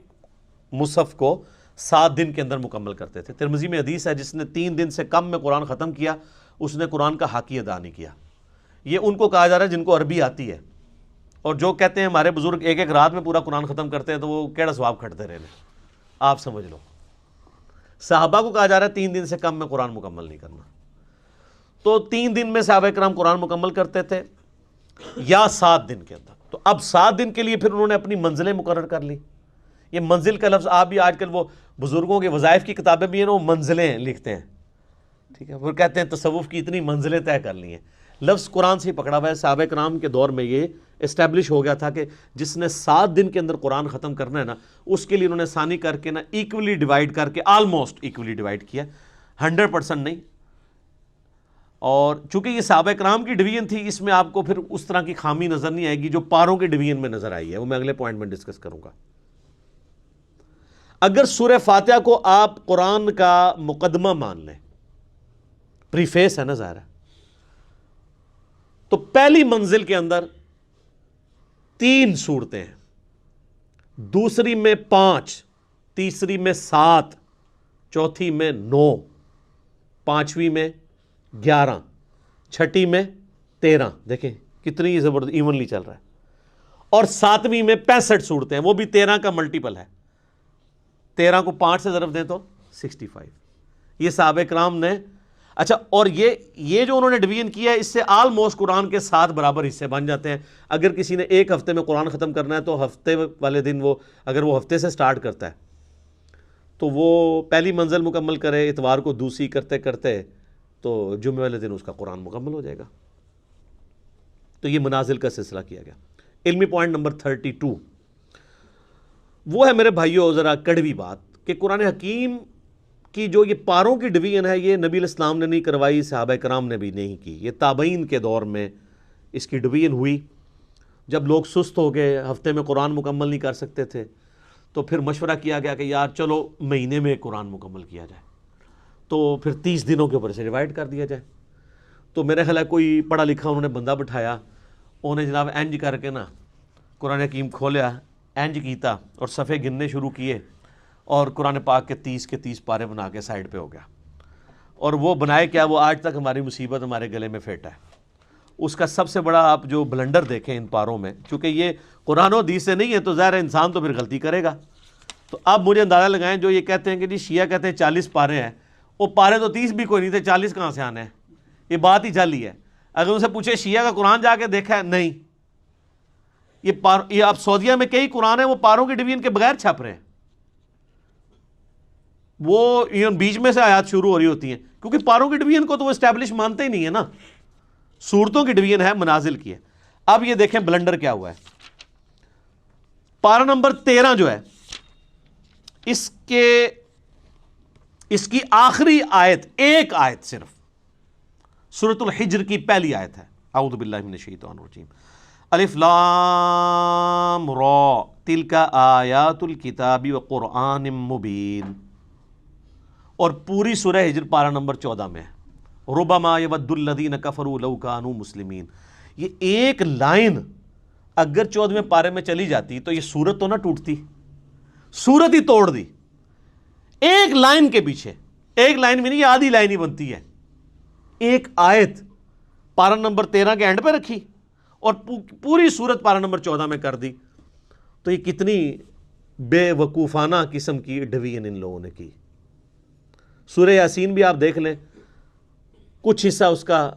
مصحف کو 7 دن کے اندر مکمل کرتے تھے۔ ترمذی میں حدیث ہے جس نے 3 دن سے کم میں قرآن ختم کیا اس نے قرآن کا حق ہی ادا نہیں کیا۔ یہ ان کو کہا جا رہا ہے جن کو عربی آتی ہے، اور جو کہتے ہیں ہمارے بزرگ ایک ایک رات میں پورا قرآن ختم کرتے ہیں تو وہ کیڑا ثواب کھٹتے رہے، آپ سمجھ لو۔ صحابہ کو کہا جا رہا ہے 3 دن سے کم میں قرآن مکمل نہیں کرنا، تو 3 دن میں صحابہ کرام قرآن مکمل کرتے تھے یا 7 دن کے اندر۔ تو اب 7 دن کے لیے پھر انہوں نے اپنی منزلیں مقرر کر لی۔ یہ منزل کا لفظ آپ بھی آج کل وہ بزرگوں کے وظائف کی کتابیں بھی ہیں نا، وہ منزلیں لکھتے ہیں، ٹھیک ہے، وہ کہتے ہیں تصوف کی اتنی منزلیں طے کر لی ہیں۔ لفظ قرآن سے ہی پکڑا ہوا ہے۔ صحابہ کرام کے دور میں یہ اسٹیبلش ہو گیا تھا کہ جس نے 7 دن کے اندر قرآن ختم کرنا ہے نا، اس کے لیے انہوں نے ثانی کر کے نا ایکولی ڈیوائڈ کر کے، آلموسٹ ایکولی ڈیوائڈ کیا، 100% نہیں۔ اور چونکہ یہ صحابہ کرام کی ڈویژن تھی، اس میں آپ کو پھر اس طرح کی خامی نظر نہیں آئے گی جو پاروں کے ڈویژن میں نظر آئی ہے، وہ میں اگلے پوائنٹ میں ڈسکس کروں گا۔ اگر سورہ فاتحہ کو آپ قرآن کا مقدمہ مان لیں، پریفیس ہے نا ظاہر ہے، تو پہلی منزل کے اندر 3 صورتیں ہیں، دوسری میں 5، تیسری میں 7، چوتھی میں 9، پانچویں میں 11، چھٹی میں 13۔ دیکھیں کتنی زبردست ایونلی چل رہا ہے۔ اور 7ویں میں 65 صورتیں ہیں، وہ بھی 13 کا ملٹیپل ہے، 13 کو 5 سے ضرب دیں تو 65۔ یہ صحابہ کرام نے، اچھا، اور یہ جو انہوں نے ڈویژن کیا ہے اس سے آلموسٹ قرآن کے 7 برابر حصے بن جاتے ہیں۔ اگر کسی نے ایک ہفتے میں قرآن ختم کرنا ہے تو ہفتے والے دن وہ، اگر وہ ہفتے سے سٹارٹ کرتا ہے تو وہ پہلی منزل مکمل کرے، اتوار کو دوسری کرتے کرتے تو جمعے والے دن اس کا قرآن مکمل ہو جائے گا۔ تو یہ منازل کا سلسلہ کیا گیا۔ علمی پوائنٹ نمبر 32 وہ ہے میرے بھائیوں ذرا کڑوی بات کہ قرآن حکیم کی جو یہ پاروں کی ڈویژن ہے یہ نبی علیہ السلام نے نہیں کروائی، صحابہ کرام نے بھی نہیں کی، یہ تابعین کے دور میں اس کی ڈویژن ہوئی۔ جب لوگ سست ہو گئے، ہفتے میں قرآن مکمل نہیں کر سکتے تھے، تو پھر مشورہ کیا گیا کہ یار چلو مہینے میں قرآن مکمل کیا جائے، تو پھر 30 دنوں کے اوپر سے ڈیوائڈ کر دیا جائے۔ تو میرے خیال ہے کوئی پڑھا لکھا انہوں نے بندہ بٹھایا، انہیں جناب اینج کر کے نا قرآن حکیم کھولیا، اینج کیتا اور صفحے گننے شروع کیے، اور قرآن پاک کے 30 پارے بنا کے سائڈ پہ ہو گیا۔ اور وہ بنائے کیا، وہ آج تک ہماری مصیبت ہمارے گلے میں پھیٹا ہے۔ اس کا سب سے بڑا آپ جو بلنڈر دیکھیں ان پاروں میں، چونکہ یہ قرآن و حدیث سے نہیں ہے تو ظاہر ہے انسان تو پھر غلطی کرے گا۔ تو اب مجھے اندازہ لگائیں جو یہ کہتے ہیں کہ جی شیعہ کہتے ہیں 40 پارے ہیں، وہ پارے تو 30 بھی کوئی نہیں تھے، 40 کہاں سے آنے ہیں؟ یہ بات ہی چلی ہے۔ اگر ان سے پوچھے شیعہ کا قرآن جا کے دیکھا ہے، نہیں۔ یہ اب سعودیہ میں کئی قرآن ہیں وہ پاروں کی ڈویژن کے بغیر چھپ رہے ہیں، وہ بیچ میں سے آیات شروع ہو رہی ہوتی ہیں، کیونکہ پاروں کی ڈویژن کو تو وہ اسٹیبلش مانتے ہی نہیں ہے نا، صورتوں کی ڈویژن ہے، منازل کی ہے۔ اب یہ دیکھیں بلنڈر کیا ہوا ہے۔ پارہ نمبر 13 جو ہے اس کی آخری آیت، ایک آیت صرف، سورۃ الحجر کی پہلی آیت ہے، اعوذ باللہ من الشیطان الرجیم، الف لام را تلک آیات الکتاب وقرآن مبین، اور پوری سورہ ہجر پارہ نمبر 14 میں ہے، ربما یود الذین کفروا لو کانوا مسلمین۔ یہ ایک لائن اگر 14ویں پارے میں چلی جاتی تو یہ سورت تو نہ ٹوٹتی، سورت ہی توڑ دی۔ ایک لائن کے پیچھے، ایک لائن بھی نہیں، یہ آدھی لائن ہی بنتی ہے، ایک آیت پارہ نمبر 13 کے اینڈ پہ رکھی اور پوری سورت پارہ نمبر 14 میں کر دی۔ تو یہ کتنی بے وقوفانہ قسم کی ڈویژن ان لوگوں نے کی۔ سورہ یاسین بھی آپ دیکھ لیں، کچھ حصہ اس کا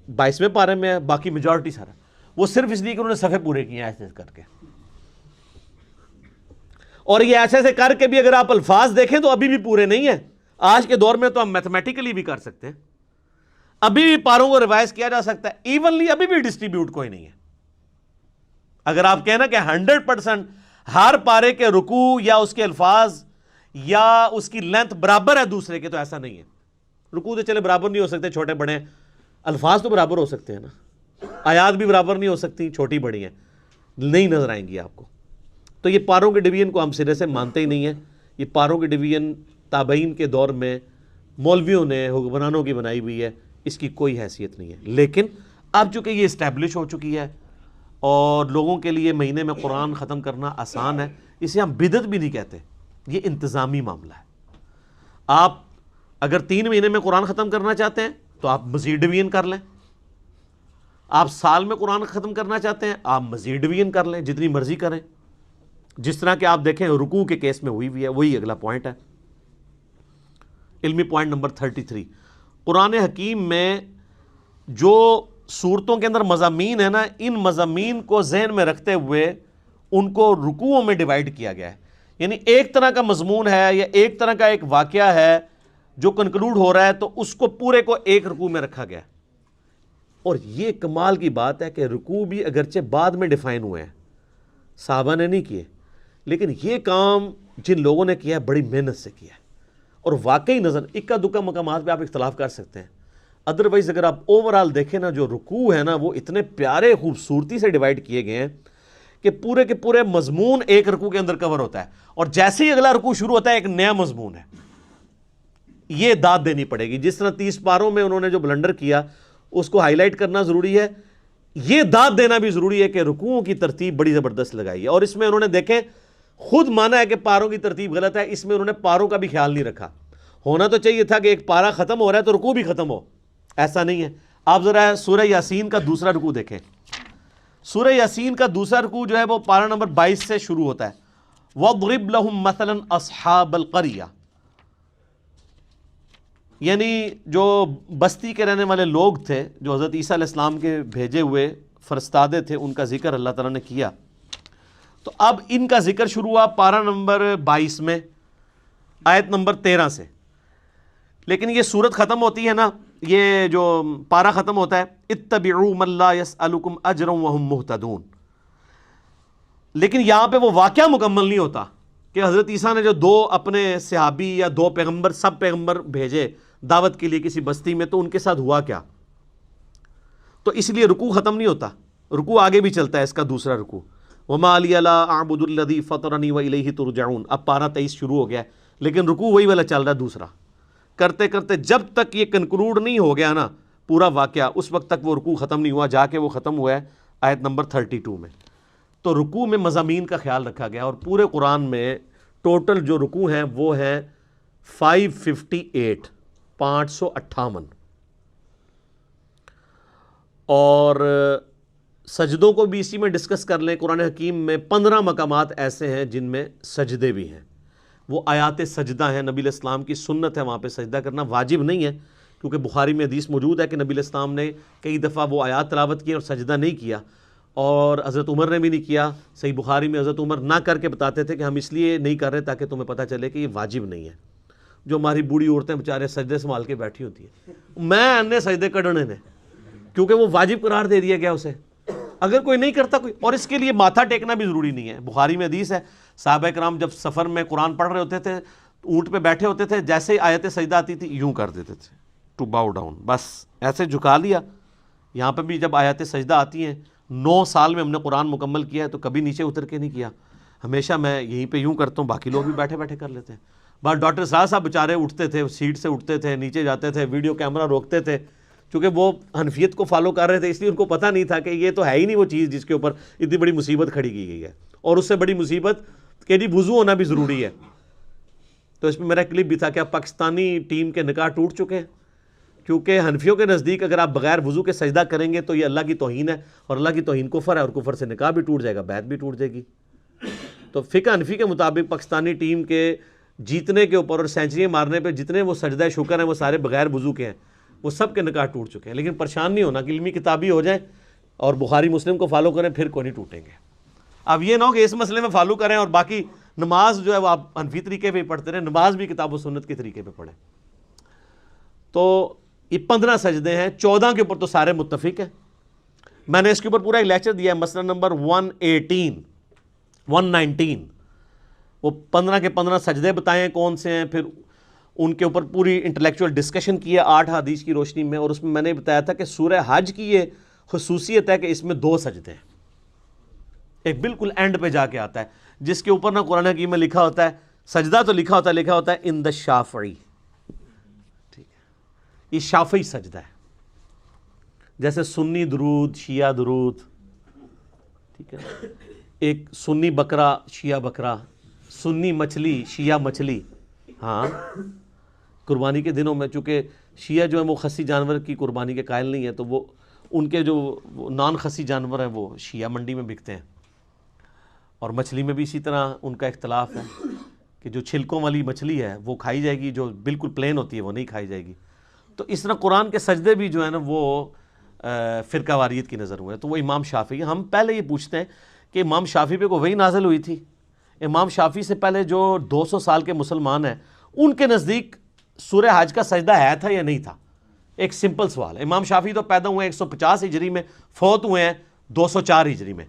22ویں پارے میں ہے، باقی میجورٹی سارا وہ صرف اس لیے کہ انہوں نے صفحے پورے کیے ہیں ایسے کر کے۔ اور یہ ایسے ایسے کر کے بھی اگر آپ الفاظ دیکھیں تو ابھی بھی پورے نہیں ہیں۔ آج کے دور میں تو ہم میتھمیٹیکلی بھی کر سکتے ہیں، ابھی بھی پاروں کو ریوائز کیا جا سکتا ہے، ایونلی ابھی بھی ڈسٹریبیوٹ کوئی نہیں ہے۔ اگر آپ کہنا کہ 100% ہر پارے کے رکوع یا اس کے الفاظ یا اس کی لینتھ برابر ہے دوسرے کے، تو ایسا نہیں ہے۔ رکوع تو چلے برابر نہیں ہو سکتے، چھوٹے بڑے، الفاظ تو برابر ہو سکتے ہیں نا، آیات بھی برابر نہیں ہو سکتی، چھوٹی بڑی ہیں، نہیں نظر آئیں گی آپ کو۔ تو یہ پاروں کے ڈویژن کو ہم سرے سے مانتے ہی نہیں ہیں۔ یہ پاروں کی ڈویژن تابعین کے دور میں مولویوں نے، حکمرانوں کی بنائی ہوئی ہے، اس کی کوئی حیثیت نہیں ہے۔ لیکن اب چونکہ یہ اسٹیبلش ہو چکی ہے اور لوگوں کے لیے مہینے میں قرآن ختم کرنا آسان ہے، اسے ہم بدعت بھی نہیں کہتے، یہ انتظامی معاملہ ہے۔ آپ اگر 3 مہینے میں قرآن ختم کرنا چاہتے ہیں تو آپ مزید ڈویژن کر لیں، آپ سال میں قرآن ختم کرنا چاہتے ہیں آپ مزید ڈویژن کر لیں، جتنی مرضی کریں، جس طرح کہ آپ دیکھیں رکوع کے کیس میں ہوئی ہے، وہی اگلا پوائنٹ ہے۔ علمی پوائنٹ نمبر 33، قرآن حکیم میں جو صورتوں کے اندر مضامین ہیں نا، ان مضامین کو ذہن میں رکھتے ہوئے ان کو رکوعوں میں ڈیوائیڈ کیا گیا ہے۔ یعنی ایک طرح کا مضمون ہے یا ایک طرح کا ایک واقعہ ہے جو کنکلوڈ ہو رہا ہے، تو اس کو پورے کو ایک رکوع میں رکھا گیا ہے۔ اور یہ کمال کی بات ہے کہ رکوع بھی اگرچہ بعد میں ڈیفائن ہوئے ہیں، صحابہ نے نہیں کیے، لیکن یہ کام جن لوگوں نے کیا ہے بڑی محنت سے کیا ہے، اور واقعی نظر اکا دکا مقامات پہ آپ اختلاف کر سکتے ہیں، ادروائز اگر آپ اوورال دیکھیں نا، جو رکوع ہے نا وہ اتنے پیارے خوبصورتی سے ڈیوائیڈ کیے گئے ہیں کہ پورے کے پورے مضمون ایک رکوع کے اندر کور ہوتا ہے، اور جیسے ہی اگلا رکوع شروع ہوتا ہے ایک نیا مضمون ہے۔ یہ داد دینی پڑے گی، جس طرح 30 پاروں میں انہوں نے جو بلنڈر کیا اس کو ہائی لائٹ کرنا ضروری ہے، یہ داد دینا بھی ضروری ہے کہ رکوعوں کی ترتیب بڑی زبردست لگائی ہے۔ اور اس میں انہوں نے دیکھیں خود مانا ہے کہ پاروں کی ترتیب غلط ہے، اس میں انہوں نے پاروں کا بھی خیال نہیں رکھا۔ ہونا تو چاہیے تھا کہ ایک پارہ ختم ہو رہا ہے تو رکوع بھی ختم ہو، ایسا نہیں ہے۔ آپ ذرا سورہ یاسین کا دوسرا رکوع دیکھیں، سورہ یاسین کا دوسرا رکوع جو ہے وہ پارہ نمبر 22 سے شروع ہوتا ہے، وَاضْرِبْ لَهُمْ مَثَلًا أَصْحَابَ الْقَرْيَةِ، یعنی جو بستی کے رہنے والے لوگ تھے جو حضرت عیسیٰ علیہ السلام کے بھیجے ہوئے فرستادے تھے، ان کا ذکر اللہ تعالیٰ نے کیا۔ تو اب ان کا ذکر شروع ہوا پارہ نمبر 22 میں آیت نمبر 13 سے، لیکن یہ سورت ختم ہوتی ہے نا یہ جو پارہ ختم ہوتا ہے اتبعوا من لا يسألكم اجرا وهم مهتدون، لیکن یہاں پہ وہ واقعہ مکمل نہیں ہوتا کہ حضرت عیسیٰ نے جو دو اپنے صحابی یا دو پیغمبر سب پیغمبر بھیجے دعوت کے لیے کسی بستی میں، تو ان کے ساتھ ہوا کیا. تو اس لیے رکوع ختم نہیں ہوتا، رکوع آگے بھی چلتا ہے، اس کا دوسرا رکوع وما لی لا اعبد الذی فطرنی والیہ ترجعون. اب پارہ 23 شروع ہو گیا ہے، لیکن رکوع وہی والا چل رہا ہے دوسرا، کرتے کرتے جب تک یہ کنکلوڈ نہیں ہو گیا نا پورا واقعہ، اس وقت تک وہ رکوع ختم نہیں ہوا، جا کے وہ ختم ہوا ہے آیت نمبر 32 میں. تو رکوع میں مضامین کا خیال رکھا گیا، اور پورے قرآن میں ٹوٹل جو رکوع ہیں وہ ہیں 558 558. اور سجدوں کو بھی اسی میں ڈسکس کر لیں. قرآن حکیم میں 15 مقامات ایسے ہیں جن میں سجدے بھی ہیں، وہ آیات سجدہ ہیں. نبی علیہ السلام کی سنت ہے وہاں پہ سجدہ کرنا، واجب نہیں ہے، کیونکہ بخاری میں حدیث موجود ہے کہ نبی علیہ السلام نے کئی دفعہ وہ آیات تلاوت کی اور سجدہ نہیں کیا، اور حضرت عمر نے بھی نہیں کیا. صحیح بخاری میں حضرت عمر نہ کر کے بتاتے تھے کہ ہم اس لیے نہیں کر رہے تاکہ تمہیں پتہ چلے کہ یہ واجب نہیں ہے. جو ہماری بوڑھی عورتیں بیچارے سجدے سنبھال کے بیٹھی ہوتی ہیں، میں انے سجدے کڈنے نے، کیونکہ وہ واجب قرار دے دیا گیا اسے. اگر کوئی نہیں کرتا کوئی، اور اس کے لیے ماتھا ٹیکنا بھی ضروری نہیں ہے. بخاری میں حدیث ہے صحابہ کرام جب سفر میں قرآن پڑھ رہے ہوتے تھے، اونٹ پہ بیٹھے ہوتے تھے، جیسے ہی آیت سجدہ آتی تھی یوں کر دیتے تھے ٹو باؤ ڈاؤن، بس ایسے جھکا لیا. یہاں پہ بھی جب آیات سجدہ آتی ہیں، 9 سال میں ہم نے قرآن مکمل کیا ہے تو کبھی نیچے اتر کے نہیں کیا، ہمیشہ میں یہیں پہ یوں کرتا ہوں، باقی لوگ بھی بیٹھے بیٹھے کر لیتے ہیں. بس ڈاکٹر صاحب بیچارے اٹھتے تھے، سیٹ سے اٹھتے تھے، نیچے جاتے تھے، ویڈیو کیمرہ روکتے تھے، چونکہ وہ حنفیت کو فالو کر رہے تھے، اس لیے ان کو پتہ نہیں تھا کہ یہ تو ہے ہی نہیں وہ چیز جس کے اوپر اتنی بڑی مصیبت کھڑی کی گئی ہے، اور اس سے بڑی مصیبت کہ جی وضو ہونا بھی ضروری ہے. تو اس میں میرا کلپ بھی تھا کہ اب پاکستانی ٹیم کے نکاح ٹوٹ چکے ہیں، کیونکہ حنفیوں کے نزدیک اگر آپ بغیر وضو کے سجدہ کریں گے تو یہ اللہ کی توہین ہے، اور اللہ کی توہین کفر ہے، اور کفر سے نکاح بھی ٹوٹ جائے گا، بیعت بھی ٹوٹ جائے گی. تو فقہ حنفی کے مطابق پاکستانی ٹیم کے جیتنے کے اوپر اور سینچریاں مارنے پہ جتنے وہ سجدہ شکر ہیں وہ سارے بغیر وضو کے ہیں، وہ سب کے نکاح ٹوٹ چکے ہیں. لیکن پریشان نہیں ہونا کہ علمی کتابی ہو جائیں اور بخاری مسلم کو فالو کریں پھر کوئی نہیں ٹوٹیں گے. اب یہ نہ ہو کہ اس مسئلے میں فالو کریں اور باقی نماز جو ہے وہ آپ حنفی طریقے پہ ہی پڑھتے رہیں، نماز بھی کتاب و سنت کے طریقے پہ پڑھیں. تو یہ 15 سجدے ہیں، 14 کے اوپر تو سارے متفق ہیں. میں نے اس کے اوپر پورا ایک لیکچر دیا ہے، مسئلہ نمبر 119 وہ 15 کے 15 سجدے بتائیں کون سے ہیں، پھر ان کے اوپر پوری انٹلیکچوئل ڈسکشن کی ہے 8 حدیث کی روشنی میں. اور اس میں نے بتایا تھا کہ سورہ حج کی یہ خصوصیت ہے کہ اس میں 2 سجدے ہیں، ایک بالکل اینڈ پہ جا کے آتا ہے جس کے اوپر نہ قرآن حکیم میں لکھا ہوتا ہے سجدہ، تو لکھا ہوتا ہے ان دا شافعی. ٹھیک ہے، یہ شافعی سجدہ ہے، جیسے سنی درود، شیعہ درود، ٹھیک ہے، ایک سنی بکرا شیعہ بکرا، سنی مچھلی شیعہ مچھلی. ہاں قربانی کے دنوں میں چونکہ شیعہ جو ہیں وہ خسی جانور کی قربانی کے قائل نہیں ہے، تو وہ ان کے جو نان خسی جانور ہیں وہ شیعہ منڈی میں بکتے ہیں. اور مچھلی میں بھی اسی طرح ان کا اختلاف ہے کہ جو چھلکوں والی مچھلی ہے وہ کھائی جائے گی، جو بالکل پلین ہوتی ہے وہ نہیں کھائی جائے گی. تو اس طرح قرآن کے سجدے بھی جو ہے نا وہ فرقہ واریت کی نظر ہوئے. تو وہ امام شافعی، ہم پہلے یہ پوچھتے ہیں کہ امام شافعی پہ کوئی وحی نازل ہوئی تھی؟ امام شافعی سے پہلے جو 200 سال کے مسلمان ہیں ان کے نزدیک سورہ حج کا سجدہ ہے تھا یا نہیں تھا؟ ایک سمپل سوال ہے. امام شافعی تو پیدا ہوئے ہیں 150 ہجری میں، فوت ہوئے ہیں 204 ہجری میں.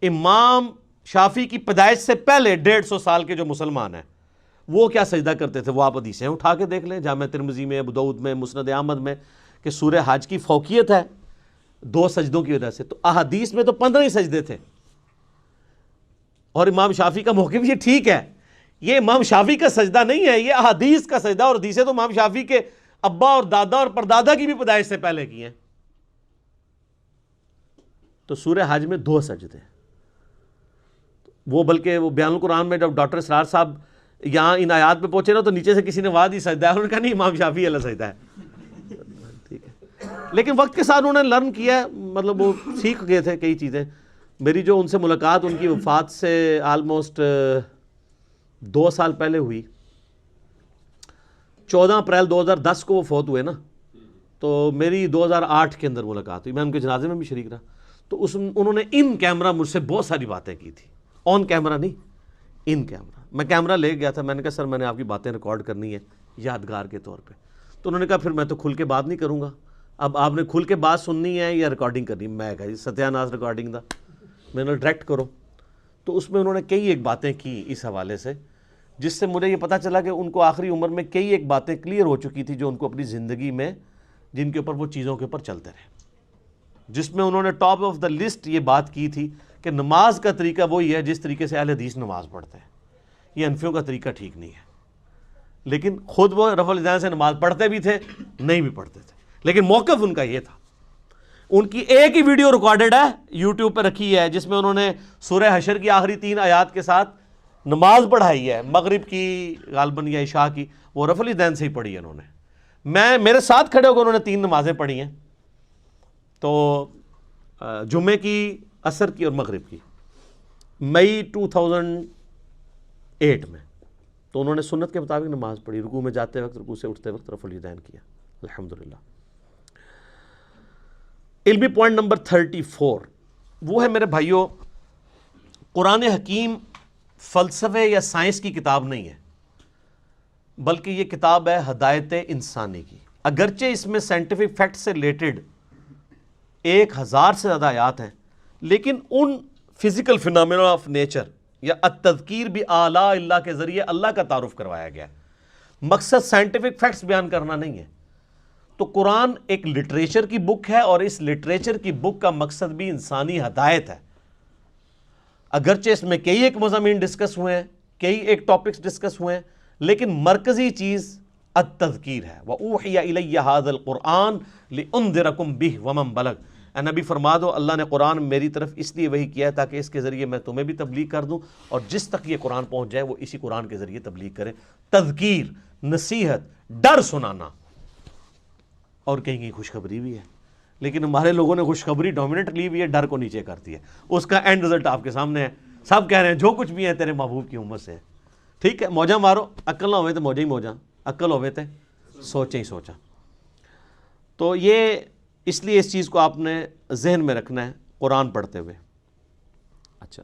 امام شافعی کی پیدائش سے پہلے 150 سال کے جو مسلمان ہیں وہ کیا سجدہ کرتے تھے؟ وہ آپ حدیثیں اٹھا کے دیکھ لیں، جامع ترمذی میں، ابو داؤد میں، مسند احمد میں، کہ سورہ حج کی فوقیت ہے 2 سجدوں کی وجہ سے. تو احادیث میں تو 15 ہی سجدے تھے، اور امام شافعی کا موقف یہ ٹھیک ہے، یہ امام شافعی کا سجدہ نہیں ہے، یہ احادیث کا سجدہ. اور حدیثیں تو امام شافعی کے ابا اور دادا اور پردادا کی بھی پیدائش سے پہلے کی ہیں. تو سورہ حج میں 2 سجدے، وہ بلکہ وہ بیان القرآن میں جب ڈاکٹر اسرار صاحب یہاں ان آیات پہ پہنچے نا تو نیچے سے کسی نے واد ہی سجدہ ہے، انہوں نے کہا نہیں امام شافعی والا سجدہ ہے. ٹھیک ہے، لیکن وقت کے ساتھ انہوں نے لرن کیا ہے، مطلب وہ سیکھ گئے تھے کئی چیزیں. میری جو ان سے ملاقات ان کی وفات سے آلموسٹ 2 سال پہلے ہوئی، 14 اپریل 2010 کو وہ فوت ہوئے نا، تو میری 2008 کے اندر ملاقات ہوئی، میں ان کے جنازے میں بھی شریک رہا. تو انہوں نے ان کیمرہ مجھ سے بہت ساری باتیں کی تھی، آن کیمرہ نہیں، ان کیمرہ. میں کیمرہ لے گیا تھا، میں نے کہا سر میں نے آپ کی باتیں ریکارڈ کرنی ہے یادگار کے طور پہ. تو انہوں نے کہا پھر میں تو کھل کے بات نہیں کروں گا، اب آپ نے کھل کے بات سننی ہے یا ریکارڈنگ کرنی؟ میں کہا جی ستیہ ناس ریکارڈنگ دا، میں نے ڈائریکٹ کرو۔ تو اس میں انہوں نے کئی ایک باتیں کی اس حوالے سے، جس سے مجھے یہ پتہ چلا کہ ان کو آخری عمر میں کئی ایک باتیں کلیئر ہو چکی تھی جو ان کو اپنی زندگی میں، جن کے اوپر وہ چیزوں کے اوپر چلتے رہے، جس میں انہوں نے ٹاپ آف دا لسٹ یہ بات کی تھی کہ نماز کا طریقہ وہی ہے جس طریقے سے اہل حدیث نماز پڑھتے ہیں، یہ حنفیوں کا طریقہ ٹھیک نہیں ہے۔ لیکن خود وہ رفع الیدین سے نماز پڑھتے بھی تھے، نہیں بھی پڑھتے تھے، لیکن موقف ان کا یہ تھا۔ ان کی ایک ہی ویڈیو ریکارڈڈ ہے، یوٹیوب پہ رکھی ہے، جس میں انہوں نے سورہ حشر کی آخری 3 آیات کے ساتھ نماز پڑھائی ہے، مغرب کی غالباً یا عشاء کی، وہ رفع الیدین سے ہی پڑھی ہے انہوں نے۔ میرے ساتھ کھڑے ہو کے انہوں نے 3 نمازیں پڑھی ہیں، تو جمعے کی، عصر کی اور مغرب کی، مئی 2008 میں۔ تو انہوں نے سنت کے مطابق نماز پڑھی، رکوع میں جاتے وقت، رکوع سے اٹھتے وقت رفع الیدین کیا، الحمدللہ۔ علمی پوائنٹ نمبر 34 وہ ہے میرے بھائیوں، قرآن حکیم فلسفے یا سائنس کی کتاب نہیں ہے، بلکہ یہ کتاب ہے ہدایت انسانی کی۔ اگرچہ اس میں سائنٹیفک فیکٹ سے ریلیٹڈ 1000 سے زیادہ آیات ہیں، لیکن ان فزیکل فینامنا آف نیچر یا التذکیر بآلاء اللہ کے ذریعے اللہ کا تعارف کروایا گیا ہے۔ مقصد سائنٹیفک فیکٹس بیان کرنا نہیں ہے۔ تو قرآن ایک لٹریچر کی بک ہے، اور اس لٹریچر کی بک کا مقصد بھی انسانی ہدایت ہے۔ اگرچہ اس میں کئی ایک مضامین ڈسکس ہوئے ہیں، کئی ایک ٹاپکس ڈسکس ہوئے ہیں، لیکن مرکزی چیز التذکیر ہے۔ وَأُوحِيَ إِلَيَّ هَذَا الْقُرْآنُ لِأُنذِرَكُم بِهِ وَمَن بَلَغَ۔ اے نبی فرما دو اللہ نے قرآن میری طرف اس لیے وحی کیا ہے تاکہ اس کے ذریعے میں تمہیں بھی تبلیغ کر دوں، اور جس تک یہ قرآن پہنچ جائے وہ اسی قرآن کے ذریعے تبلیغ کرے۔ تذکیر، نصیحت، ڈر سنانا، اور کہیں کہیں خوشخبری بھی ہے۔ لیکن ہمارے لوگوں نے خوشخبری ڈومیننٹ لی ہوئی ہے، ڈر کو نیچے کر دیا۔ اس کا اینڈ رزلٹ آپ کے سامنے ہے، سب کہہ رہے ہیں جو کچھ بھی ہے تیرے محبوب کی امت سے ہے۔ ٹھیک ہے، موجہ مارو، عقل نہ ہوئے تو موجہ ہی موجہ، عقل ہوئے تو سوچیں ہی سوچا۔ تو یہ اس لیے اس چیز کو آپ نے ذہن میں رکھنا ہے قرآن پڑھتے ہوئے۔ اچھا،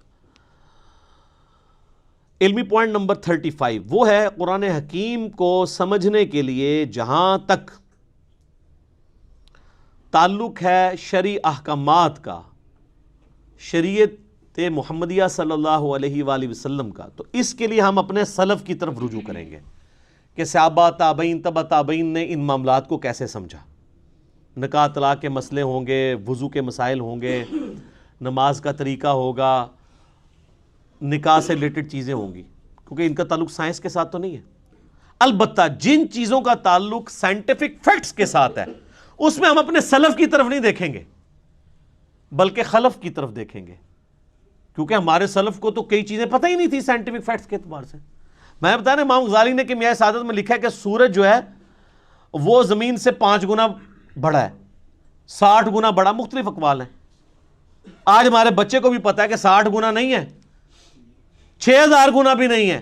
علمی پوائنٹ نمبر 35 وہ ہے قرآن حکیم کو سمجھنے کے لیے جہاں تک تعلق ہے شرعی احکامات کا، شریعت محمدیہ صلی اللہ علیہ وآلہ وسلم کا، تو اس کے لیے ہم اپنے سلف کی طرف رجوع کریں گے کہ صحابہ، تابعین، تبع تابعین نے ان معاملات کو کیسے سمجھا۔ نکاح طلاق کے مسئلے ہوں گے، وضو کے مسائل ہوں گے، نماز کا طریقہ ہوگا، نکاح سے ریلیٹڈ چیزیں ہوں گی، کیونکہ ان کا تعلق سائنس کے ساتھ تو نہیں ہے۔ البتہ جن چیزوں کا تعلق سائنٹیفک فیکٹس کے ساتھ ہے، اس میں ہم اپنے سلف کی طرف نہیں دیکھیں گے، بلکہ خلف کی طرف دیکھیں گے، کیونکہ ہمارے سلف کو تو کئی چیزیں پتہ ہی نہیں تھی سائنٹیفک فیکٹس کے اعتبار سے۔ میں بتا رہا امام غزالی نے کیمیائے سعادت میں لکھا ہے کہ سورج جو ہے وہ زمین سے 5 گنا بڑا ہے، 60 گنا بڑا، مختلف اقوال ہیں۔ آج ہمارے بچے کو بھی پتا ہے کہ 60 گنا نہیں ہے، 6000 گنا بھی نہیں ہے،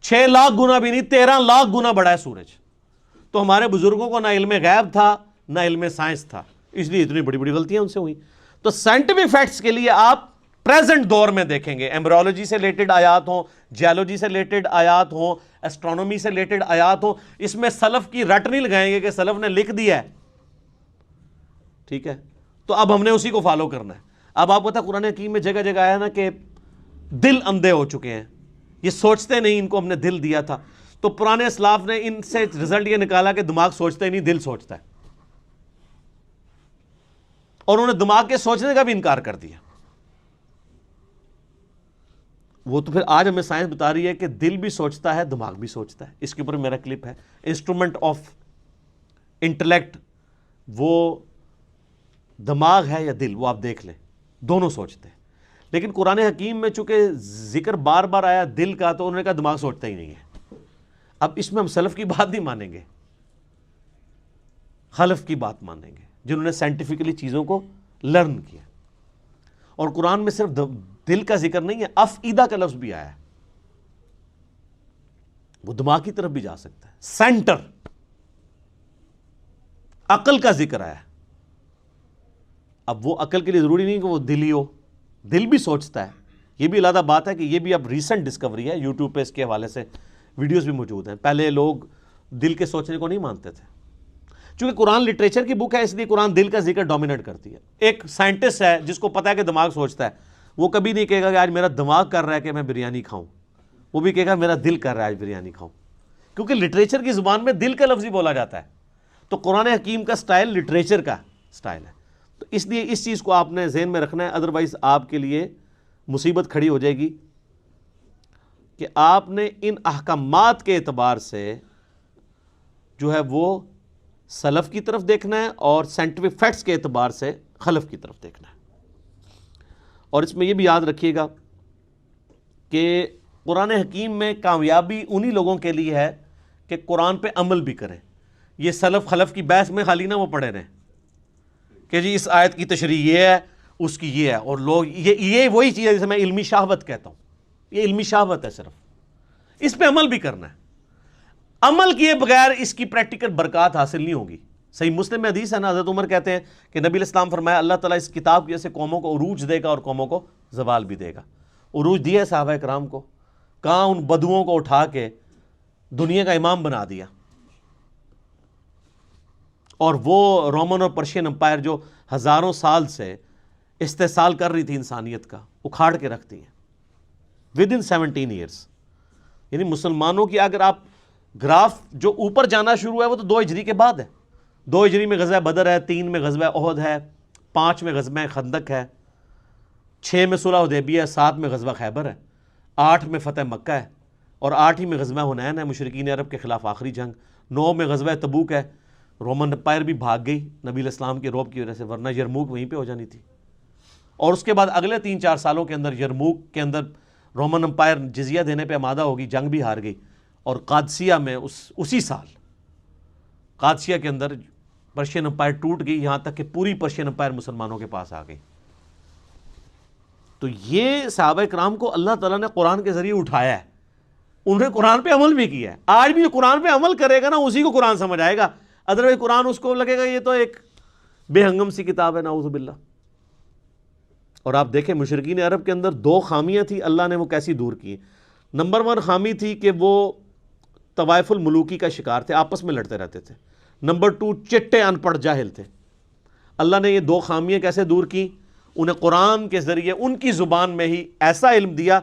6 لاکھ گنا بھی نہیں، 13 لاکھ گنا بڑا ہے سورج۔ تو ہمارے بزرگوں کو نہ علم غیب تھا نہ علم سائنس تھا، اس لیے اتنی بڑی بڑی غلطیاں ان سے ہوئی۔ تو سائنٹیفک فیکٹس کے لیے آپ پریزنٹ دور میں دیکھیں گے، ایمبریولوجی سے ریلیٹڈ آیات ہوں، جیولوجی سے ریلیٹڈ آیات ہوں، اسٹرانومی سے ریلیٹڈ آیات ہوں، اس میں سلف کی رٹ نہیں لگائیں گے کہ سلف نے لکھ دیا ہے، ٹھیک ہے، تو اب ہم نے اسی کو فالو کرنا ہے۔ اب آپ کو پتا قرآن حکیم میں جگہ جگہ آیا نا کہ دل اندھے ہو چکے ہیں، یہ سوچتے نہیں، ان کو ہم نے دل دیا تھا۔ تو پرانے اسلاف نے ان سے رزلٹ یہ نکالا کہ دماغ سوچتا ہی نہیں، دل سوچتا ہے، اور انہوں نے دماغ کے سوچنے کا بھی انکار کر دیا۔ وہ تو پھر آج ہمیں سائنس بتا رہی ہے کہ دل بھی سوچتا ہے، دماغ بھی سوچتا ہے۔ اس کے اوپر میرا کلپ ہے، انسٹرومنٹ آف انٹلیکٹ، وہ دماغ ہے یا دل، وہ آپ دیکھ لیں، دونوں سوچتے ہیں۔ لیکن قرآن حکیم میں چونکہ ذکر بار بار آیا دل کا، تو انہوں نے کہا دماغ سوچتا ہی نہیں ہے۔ اب اس میں ہم سلف کی بات نہیں مانیں گے، خلف کی بات مانیں گے، جنہوں نے سائنٹیفکلی چیزوں کو لرن کیا۔ اور قرآن میں صرف دل کا ذکر نہیں ہے، افئدہ کا لفظ بھی آیا ہے، وہ دماغ کی طرف بھی جا سکتا ہے۔ سینٹر، عقل کا ذکر آیا ہے۔ اب وہ عقل کے لیے ضروری نہیں کہ وہ دل ہی ہو، دل بھی سوچتا ہے۔ یہ بھی علیحدہ بات ہے کہ یہ بھی اب ریسنٹ ڈسکوری ہے، یوٹیوب پہ اس کے حوالے سے ویڈیوز بھی موجود ہیں۔ پہلے لوگ دل کے سوچنے کو نہیں مانتے تھے، چونکہ قرآن لٹریچر کی بک ہے اس لیے قرآن دل کا ذکر ڈومینیٹ کرتی ہے. ایک سائنٹسٹ ہے جس کو پتہ ہے کہ دماغ سوچتا ہے، وہ کبھی نہیں کہے گا کہ آج میرا دماغ کر رہا ہے کہ میں بریانی کھاؤں، وہ بھی کہے گا میرا دل کر رہا ہے آج بریانی کھاؤں، کیونکہ لٹریچر کی زبان میں دل کا لفظ ہی بولا جاتا ہے. تو قرآن حکیم کا سٹائل لٹریچر کا سٹائل ہے. تو اس لیے اس چیز کو آپ نے ذہن میں رکھنا ہے، ادروائز آپ کے لیے مصیبت کھڑی ہو جائے گی کہ آپ نے ان احکامات کے اعتبار سے جو ہے وہ سلف کی طرف دیکھنا ہے اور سائنٹیفک فیکٹس کے اعتبار سے خلف کی طرف دیکھنا ہے. اور اس میں یہ بھی یاد رکھیے گا کہ قرآن حکیم میں کامیابی انہی لوگوں کے لیے ہے کہ قرآن پہ عمل بھی کریں. یہ سلف خلف کی بحث میں خالی نہ وہ پڑھے رہیں کہ جی اس آیت کی تشریح یہ ہے اس کی یہ ہے، اور لوگ یہ وہی چیز ہے جسے میں علمی شہوت کہتا ہوں. یہ علمی شہوت ہے، صرف اس پہ عمل بھی کرنا ہے. عمل کیے بغیر اس کی پریکٹیکل برکات حاصل نہیں ہوگی. صحیح مسلم میں حدیث ہے نا، حضرت عمر کہتے ہیں کہ نبی علیہ السلام فرمایا اللہ تعالیٰ اس کتاب کی وجہ سے قوموں کو عروج دے گا اور قوموں کو زوال بھی دے گا. عروج دیا ہے صحابہ کرام کو، کہاں ان بدوؤں کو اٹھا کے دنیا کا امام بنا دیا. اور وہ رومن اور پرشین امپائر جو ہزاروں سال سے استحصال کر رہی تھی انسانیت کا، اکھاڑ کے رکھتی ہیں ود ان 17 ایئرس. یعنی مسلمانوں کی اگر آپ گراف جو اوپر جانا شروع ہے وہ تو 2 ہجری کے بعد ہے. 2 ہجری میں غزوہ بدر ہے، 3 میں غزوہ احد ہے، 5 میں غزوہ خندق ہے، 6 میں صلح حدیبیہ ہے، 7 میں غزوہ خیبر ہے، 8 میں فتح مکہ ہے، اور 8 ہی میں غزوہ حنین ہے مشرکین عرب کے خلاف آخری جنگ. 9 میں غزوہ تبوک ہے. رومن امپائر بھی بھاگ گئی نبی علیہ السلام کے روب کی وجہ سے، ورنہ یرموک وہیں پہ ہو جانی تھی. اور اس کے بعد اگلے 3-4 سالوں کے اندر یرموک کے اندر رومن امپائر جزیہ دینے پہ آمادہ ہوگی، جنگ بھی ہار گئی. اور قادسیہ میں اسی سال قادسیہ کے اندر پرشین امپائر ٹوٹ گئی، یہاں تک کہ پوری پرشین امپائر مسلمانوں کے پاس آ گئی. تو یہ صحابہ کرام کو اللہ تعالیٰ نے قرآن کے ذریعے اٹھایا ہے، انہوں نے قرآن پہ عمل بھی کیا ہے. آج بھی جو قرآن پہ عمل کرے گا نا اسی کو قرآن سمجھ آئے گا، ادروائز قرآن اس کو لگے گا یہ تو ایک بے ہنگم سی کتاب ہے، نعوذ باللہ. اور آپ دیکھیں مشرکین عرب کے اندر 2 خامیاں تھیں، اللہ نے وہ کیسی دور کی. نمبر 1 خامی تھی کہ وہ طوائف الملوکی کا شکار تھے، آپس میں لڑتے رہتے تھے. نمبر 2 چٹے ان پڑھ جاہل تھے. اللہ نے یہ 2 خامیاں کیسے دور کی؟ انہیں قرآن کے ذریعے ان کی زبان میں ہی ایسا علم دیا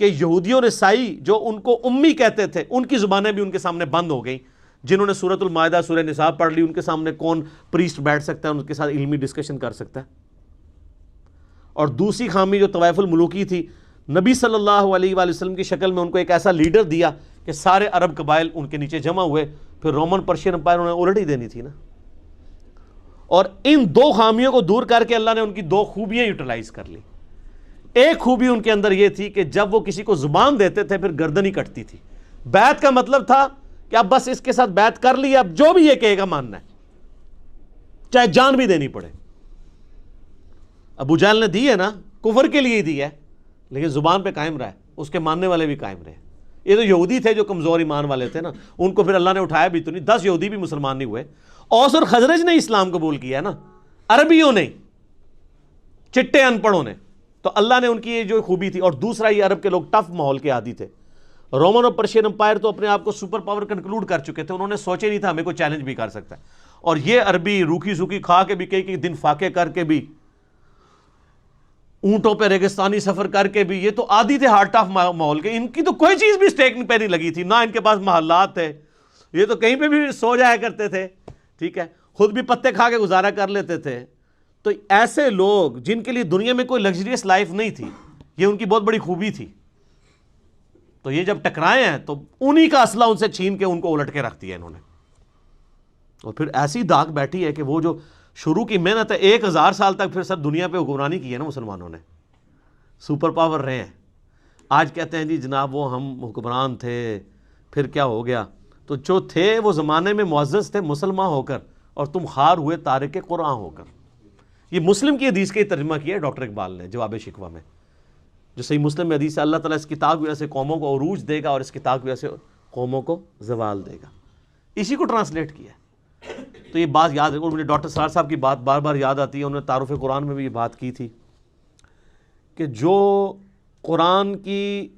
کہ یہودی اور عیسائی جو ان کو امی کہتے تھے ان کی زبانیں بھی ان کے سامنے بند ہو گئیں. جنہوں نے سورۃ المائدہ سورہ نساء پڑھ لی ان کے سامنے کون پریسٹ بیٹھ سکتا ہے، ان کے ساتھ علمی ڈسکشن کر سکتا ہے. اور دوسری خامی جو طوائف الملوکی تھی، نبی صلی اللہ علیہ وآلہ وسلم کی شکل میں ان کو ایک ایسا لیڈر دیا کہ سارے عرب قبائل ان کے نیچے جمع ہوئے. پھر رومن پرشین امپائر انہیں الٹ ہی دینی تھی نا. اور ان 2 خامیوں کو دور کر کے اللہ نے ان کی 2 خوبیاں یوٹیلائز کر لی. ایک خوبی ان کے اندر یہ تھی کہ جب وہ کسی کو زبان دیتے تھے پھر گردن ہی کٹتی تھی. بیعت کا مطلب تھا کہ اب بس اس کے ساتھ بیعت کر لی، اب جو بھی یہ کہے گا ماننا ہے، چاہے جان بھی دینی پڑے. ابو جہل نے دی ہے نا، کفر کے لیے ہی دی ہے، لیکن زبان پہ قائم رہا ہے، اس کے ماننے والے بھی قائم رہے. یہ تو یہودی تھے جو کمزور ایمان والے تھے نا، ان کو پھر اللہ نے اٹھایا بھی تو نہیں. 10 یہودی بھی مسلمان نہیں ہوئے. اوس اور خزرج نے اسلام قبول کیا ہے نا، عربیوں نے، چٹے ان پڑھوں نے. تو اللہ نے ان کی یہ جو خوبی تھی. اور دوسرا یہ عرب کے لوگ ٹف ماحول کے عادی تھے. رومن اور پرشین امپائر تو اپنے آپ کو سپر پاور کنکلوڈ کر چکے تھے، انہوں نے سوچے نہیں تھا ہمیں کوئی چیلنج بھی کر سکتا ہے. اور یہ عربی روکھی سوکھی کھا کے بھی کئی دن فاقے کر کے بھی، اونٹوں پہ ریگستانی سفر کر کے بھی، یہ تو عادی تھے ہارٹ آف ماحول کے. ان کی تو کوئی چیز بھی اسٹیک پہ نہیں لگی تھی، نہ ان کے پاس محلات تھے، یہ تو کہیں پہ بھی سو جایا کرتے تھے. ٹھیک ہے، خود بھی پتے کھا کے گزارا کر لیتے تھے. تو ایسے لوگ جن کے لیے دنیا میں کوئی لگژریس لائف نہیں تھی، یہ ان کی بہت بڑی خوبی تھی. تو یہ جب ٹکرائے ہیں تو انہی کا اسلحہ ان سے چھین کے ان کو الٹ کے رکھ دیا انہوں نے. اور پھر ایسی داغ بیٹھی ہے کہ وہ جو شروع کی محنت ہے 1000 سال تک پھر سب دنیا پہ حکمرانی کی ہے نا مسلمانوں نے، سپر پاور رہے ہیں. آج کہتے ہیں جی جناب وہ ہم حکمران تھے پھر کیا ہو گیا. تو جو تھے وہ زمانے میں معزز تھے مسلمان ہو کر، اور تم خار ہوئے تارک قرآن ہو کر. یہ مسلم کی حدیث کا ترجمہ کیا ہے ڈاکٹر اقبال نے جواب شکوہ میں، جو صحیح مسلم میں حدیث ہے اللہ تعالیٰ اس کتاب کی وجہ سے قوموں کو عروج دے گا اور اس کتاب کی وجہ سے قوموں کو زوال دے گا. اسی کو ٹرانسلیٹ کیا ہے. تو یہ بات یاد ہے، اور مجھے ڈاکٹر سرار صاحب کی بات بار بار یاد آتی ہے. انہوں نے تعارف قرآن میں بھی یہ بات کی تھی کہ جو قرآن کی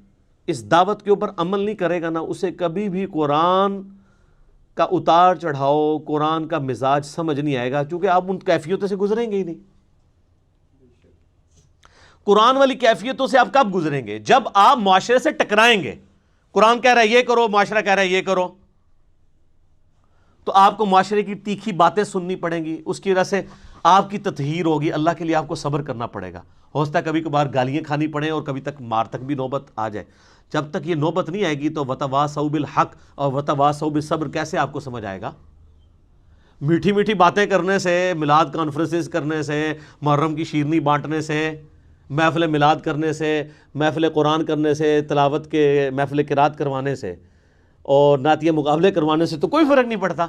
اس دعوت کے اوپر عمل نہیں کرے گا نا، اسے کبھی بھی قرآن کا اتار چڑھاؤ، قرآن کا مزاج سمجھ نہیں آئے گا، کیونکہ آپ ان کیفیتوں سے گزریں گے ہی نہیں۔ قرآن والی کیفیتوں سے آپ کب گزریں گے؟ جب آپ معاشرے سے ٹکرائیں گے۔ قرآن کہہ رہا ہے یہ کرو، معاشرہ کہہ رہا ہے یہ کرو، تو آپ کو معاشرے کی تیکھی باتیں سننی پڑیں گی، اس کی وجہ سے آپ کی تطہیر ہوگی، اللہ کے لیے آپ کو صبر کرنا پڑے گا۔ ہو سکتا ہے کبھی کبھار گالیاں کھانی پڑیں اور کبھی تک مار تک بھی نوبت آ جائے۔ جب تک یہ نوبت نہیں آئے گی تو وتواصوا بالحق اور وتواصوا بالصبر کیسے آپ کو سمجھ آئے گا؟ میٹھی میٹھی باتیں کرنے سے، میلاد کانفرنسز کرنے سے، محرم کی شیرنی بانٹنے سے، محفل میلاد کرنے سے، محفل قرآن کرنے سے، تلاوت کے محفل قرات کروانے سے اور نعتیہ مقابلے کروانے سے تو کوئی فرق نہیں پڑتا۔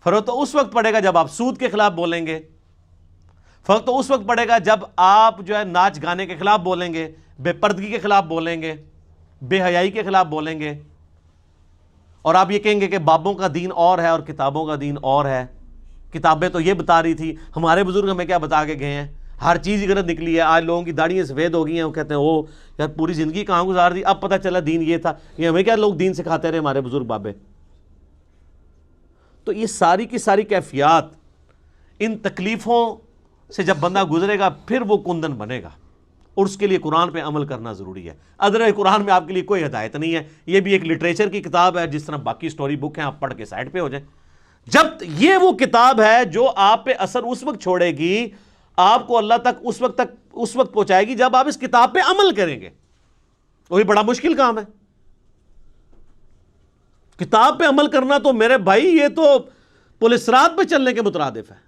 فرق تو اس وقت پڑے گا جب آپ سود کے خلاف بولیں گے، فرق تو اس وقت پڑے گا جب آپ جو ہے ناچ گانے کے خلاف بولیں گے، بے پردگی کے خلاف بولیں گے، بے حیائی کے خلاف بولیں گے، اور آپ یہ کہیں گے کہ بابوں کا دین اور ہے اور کتابوں کا دین اور ہے۔ کتابیں تو یہ بتا رہی تھی، ہمارے بزرگ ہمیں کیا بتا کے گئے ہیں؟ ہر چیز ہی غلط نکلی ہے۔ آج لوگوں کی داڑھیاں سفید ہو گئی ہیں، وہ کہتے ہیں او یار پوری زندگی کہاں گزار دی، اب پتہ چلا دین یہ تھا۔ یہ ہمیں کیا لوگ دین سکھاتے رہے ہمارے بزرگ بابے؟ تو یہ ساری کی ساری کیفیات، ان تکلیفوں سے جب بندہ گزرے گا پھر وہ کندن بنے گا، اور اس کے لیے قرآن پہ عمل کرنا ضروری ہے۔ ادروائز قرآن میں آپ کے لیے کوئی ہدایت نہیں ہے، یہ بھی ایک لٹریچر کی کتاب ہے، جس طرح باقی سٹوری بک ہیں، آپ پڑھ کے سائڈ پہ ہو جائیں۔ جب یہ وہ کتاب ہے جو آپ پہ اثر اس وقت چھوڑے گی، آپ کو اللہ تک اس وقت پہنچائے گی جب آپ اس کتاب پہ عمل کریں گے۔ وہی بڑا مشکل کام ہے، کتاب پہ عمل کرنا۔ تو میرے بھائی یہ تو پولیس رات پہ چلنے کے مترادف ہے۔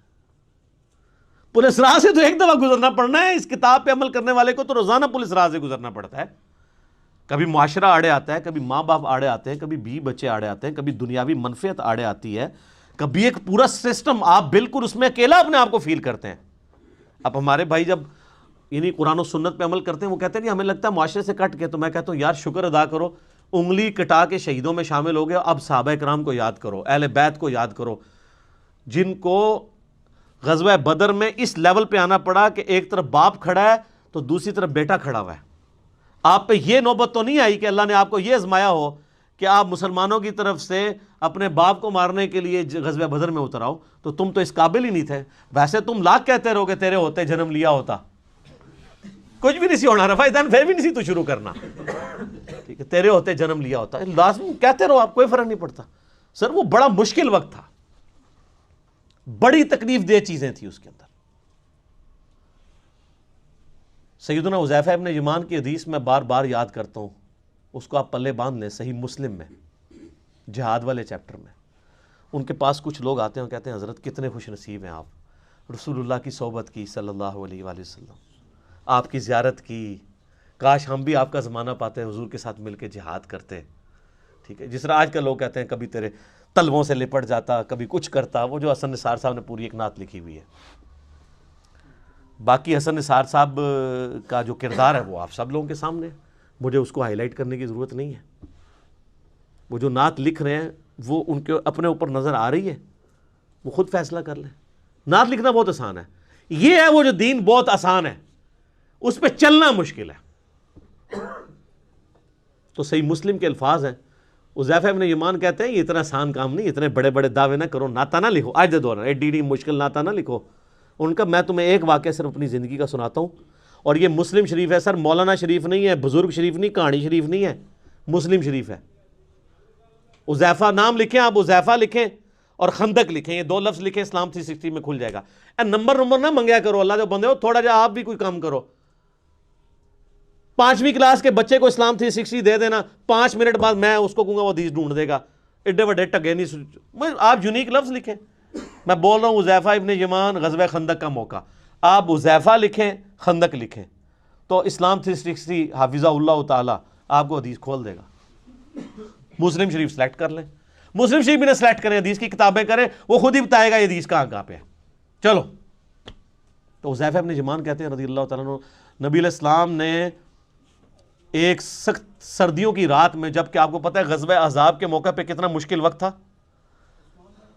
پولیس راہ سے تو ایک دفعہ گزرنا پڑنا ہے، اس کتاب پہ عمل کرنے والے کو تو روزانہ پولیس راہ سے گزرنا پڑتا ہے۔ کبھی معاشرہ آڑے آتا ہے، کبھی ماں باپ آڑے آتے ہیں، کبھی بیوی بچے آڑے آتے ہیں، کبھی دنیاوی منفعت آڑے آتی ہے، کبھی ایک پورا سسٹم، آپ بالکل اس میں اکیلا اپنے آپ کو فیل کرتے ہیں۔ اب ہمارے بھائی جب یعنی قرآن و سنت پہ عمل کرتے ہیں، وہ کہتے ہیں نہیں ہمیں لگتا ہے معاشرے سے کٹ کے، تو میں کہتا ہوں یار شکر ادا کرو، انگلی کٹا کے شہیدوں میں شامل ہو گئے، اب صحابہ کرام کو یاد کرو، اہل بیت کو یاد کرو، جن کو غزوہ بدر میں اس لیول پہ آنا پڑا کہ ایک طرف باپ کھڑا ہے تو دوسری طرف بیٹا کھڑا ہوا ہے۔ آپ پہ یہ نوبت تو نہیں آئی کہ اللہ نے آپ کو یہ آزمایا ہو کہ آپ مسلمانوں کی طرف سے اپنے باپ کو مارنے کے لیے غزوہ بدر میں اتر آؤ، تو تم تو اس قابل ہی نہیں تھے۔ ویسے تم لاکھ کہتے رہو کہ تیرے ہوتے جنم لیا ہوتا، کچھ بھی نہیں سی ہونا رفا دن، پھر بھی نہیں سی تو شروع کرنا، ٹھیک ہے، تیرے ہوتے جنم لیا ہوتا، لازم کہتے رہو، آپ کوئی فرق نہیں پڑتا۔ سر وہ بڑا مشکل وقت تھا، بڑی تکلیف دہ چیزیں تھیں اس کے اندر۔ سیدنا حذیفہ ابن یمان کی حدیث میں بار بار یاد کرتا ہوں، اس کو آپ پلے باندھ لیں، صحیح مسلم میں جہاد والے چیپٹر میں۔ ان کے پاس کچھ لوگ آتے ہیں اور کہتے ہیں حضرت کتنے خوش نصیب ہیں آپ، رسول اللہ کی صحبت کی صلی اللہ علیہ وآلہ وسلم، آپ کی زیارت کی، کاش ہم بھی آپ کا زمانہ پاتے حضور کے ساتھ مل کے جہاد کرتے، ٹھیک ہے۔ جس طرح آج کل لوگ کہتے ہیں کبھی تیرے تلووں سے لپٹ جاتا، کبھی کچھ کرتا، وہ جو حسن نثار صاحب نے پوری ایک نعت لکھی ہوئی ہے۔ باقی حسن نثار صاحب کا جو کردار ہے وہ آپ سب لوگوں کے سامنے ہے، مجھے اس کو ہائی لائٹ کرنے کی ضرورت نہیں ہے۔ وہ جو نعت لکھ رہے ہیں وہ ان کے اپنے اوپر نظر آ رہی ہے، وہ خود فیصلہ کر لیں۔ نعت لکھنا بہت آسان ہے، یہ ہے وہ جو دین بہت آسان ہے، اس پہ چلنا مشکل ہے۔ تو صحیح مسلم کے الفاظ ہیں، حذیفہ ابن یمان کہتے ہیں یہ اتنا آسان کام نہیں، اتنے بڑے بڑے دعوے نہ کرو، نعتہ نہ لکھو، آج دے دور ایڈی مشکل نعتہ نہ لکھو۔ ان کا میں تمہیں ایک واقعہ صرف اپنی زندگی کا سناتا ہوں، اور یہ مسلم شریف ہے سر، مولانا شریف نہیں ہے، بزرگ شریف نہیں، کہانی شریف نہیں ہے، مسلم شریف ہے۔ حذیفہ نام لکھیں آپ، حذیفہ لکھیں اور خندق لکھیں، یہ دو لفظ لکھیں، اسلام 360 میں کھل جائے گا۔ نمبر نہ منگیا کرو، اللہ جو بندے ہو تھوڑا جا آپ بھی کوئی کام کرو۔ 5ویں کلاس کے بچے کو اسلام 360 دے دینا، 5 منٹ بعد میں اس کو کہوں گا وہ حدیث ڈھونڈ دے گا، ایڈے وڈے ٹگے نہیں۔ آپ یونیک لفظ لکھیں، میں بول رہا ہوں حذیفہ ابن یمان غزوہ خندق کا موقع، آپ حذیفہ لکھیں، خندق لکھیں، تو اسلام 360 حافظہ اللہ تعالی آپ کو حدیث کھول دے گا۔ مسلم شریف سلیکٹ کر لیں، مسلم شریف بھی نہ سلیکٹ کریں، حدیث کی کتابیں کریں، وہ خود ہی بتائے گا یہ حدیث کہاں پہ ہے۔ چلو، تو حذیفہ ابن یمان کہتے ہیں رضی اللہ تعالیٰ عنہ، نبی علیہ السلام نے ایک سخت سردیوں کی رات میں، جبکہ آپ کو پتہ ہے غزوہ احزاب کے موقع پہ کتنا مشکل وقت تھا،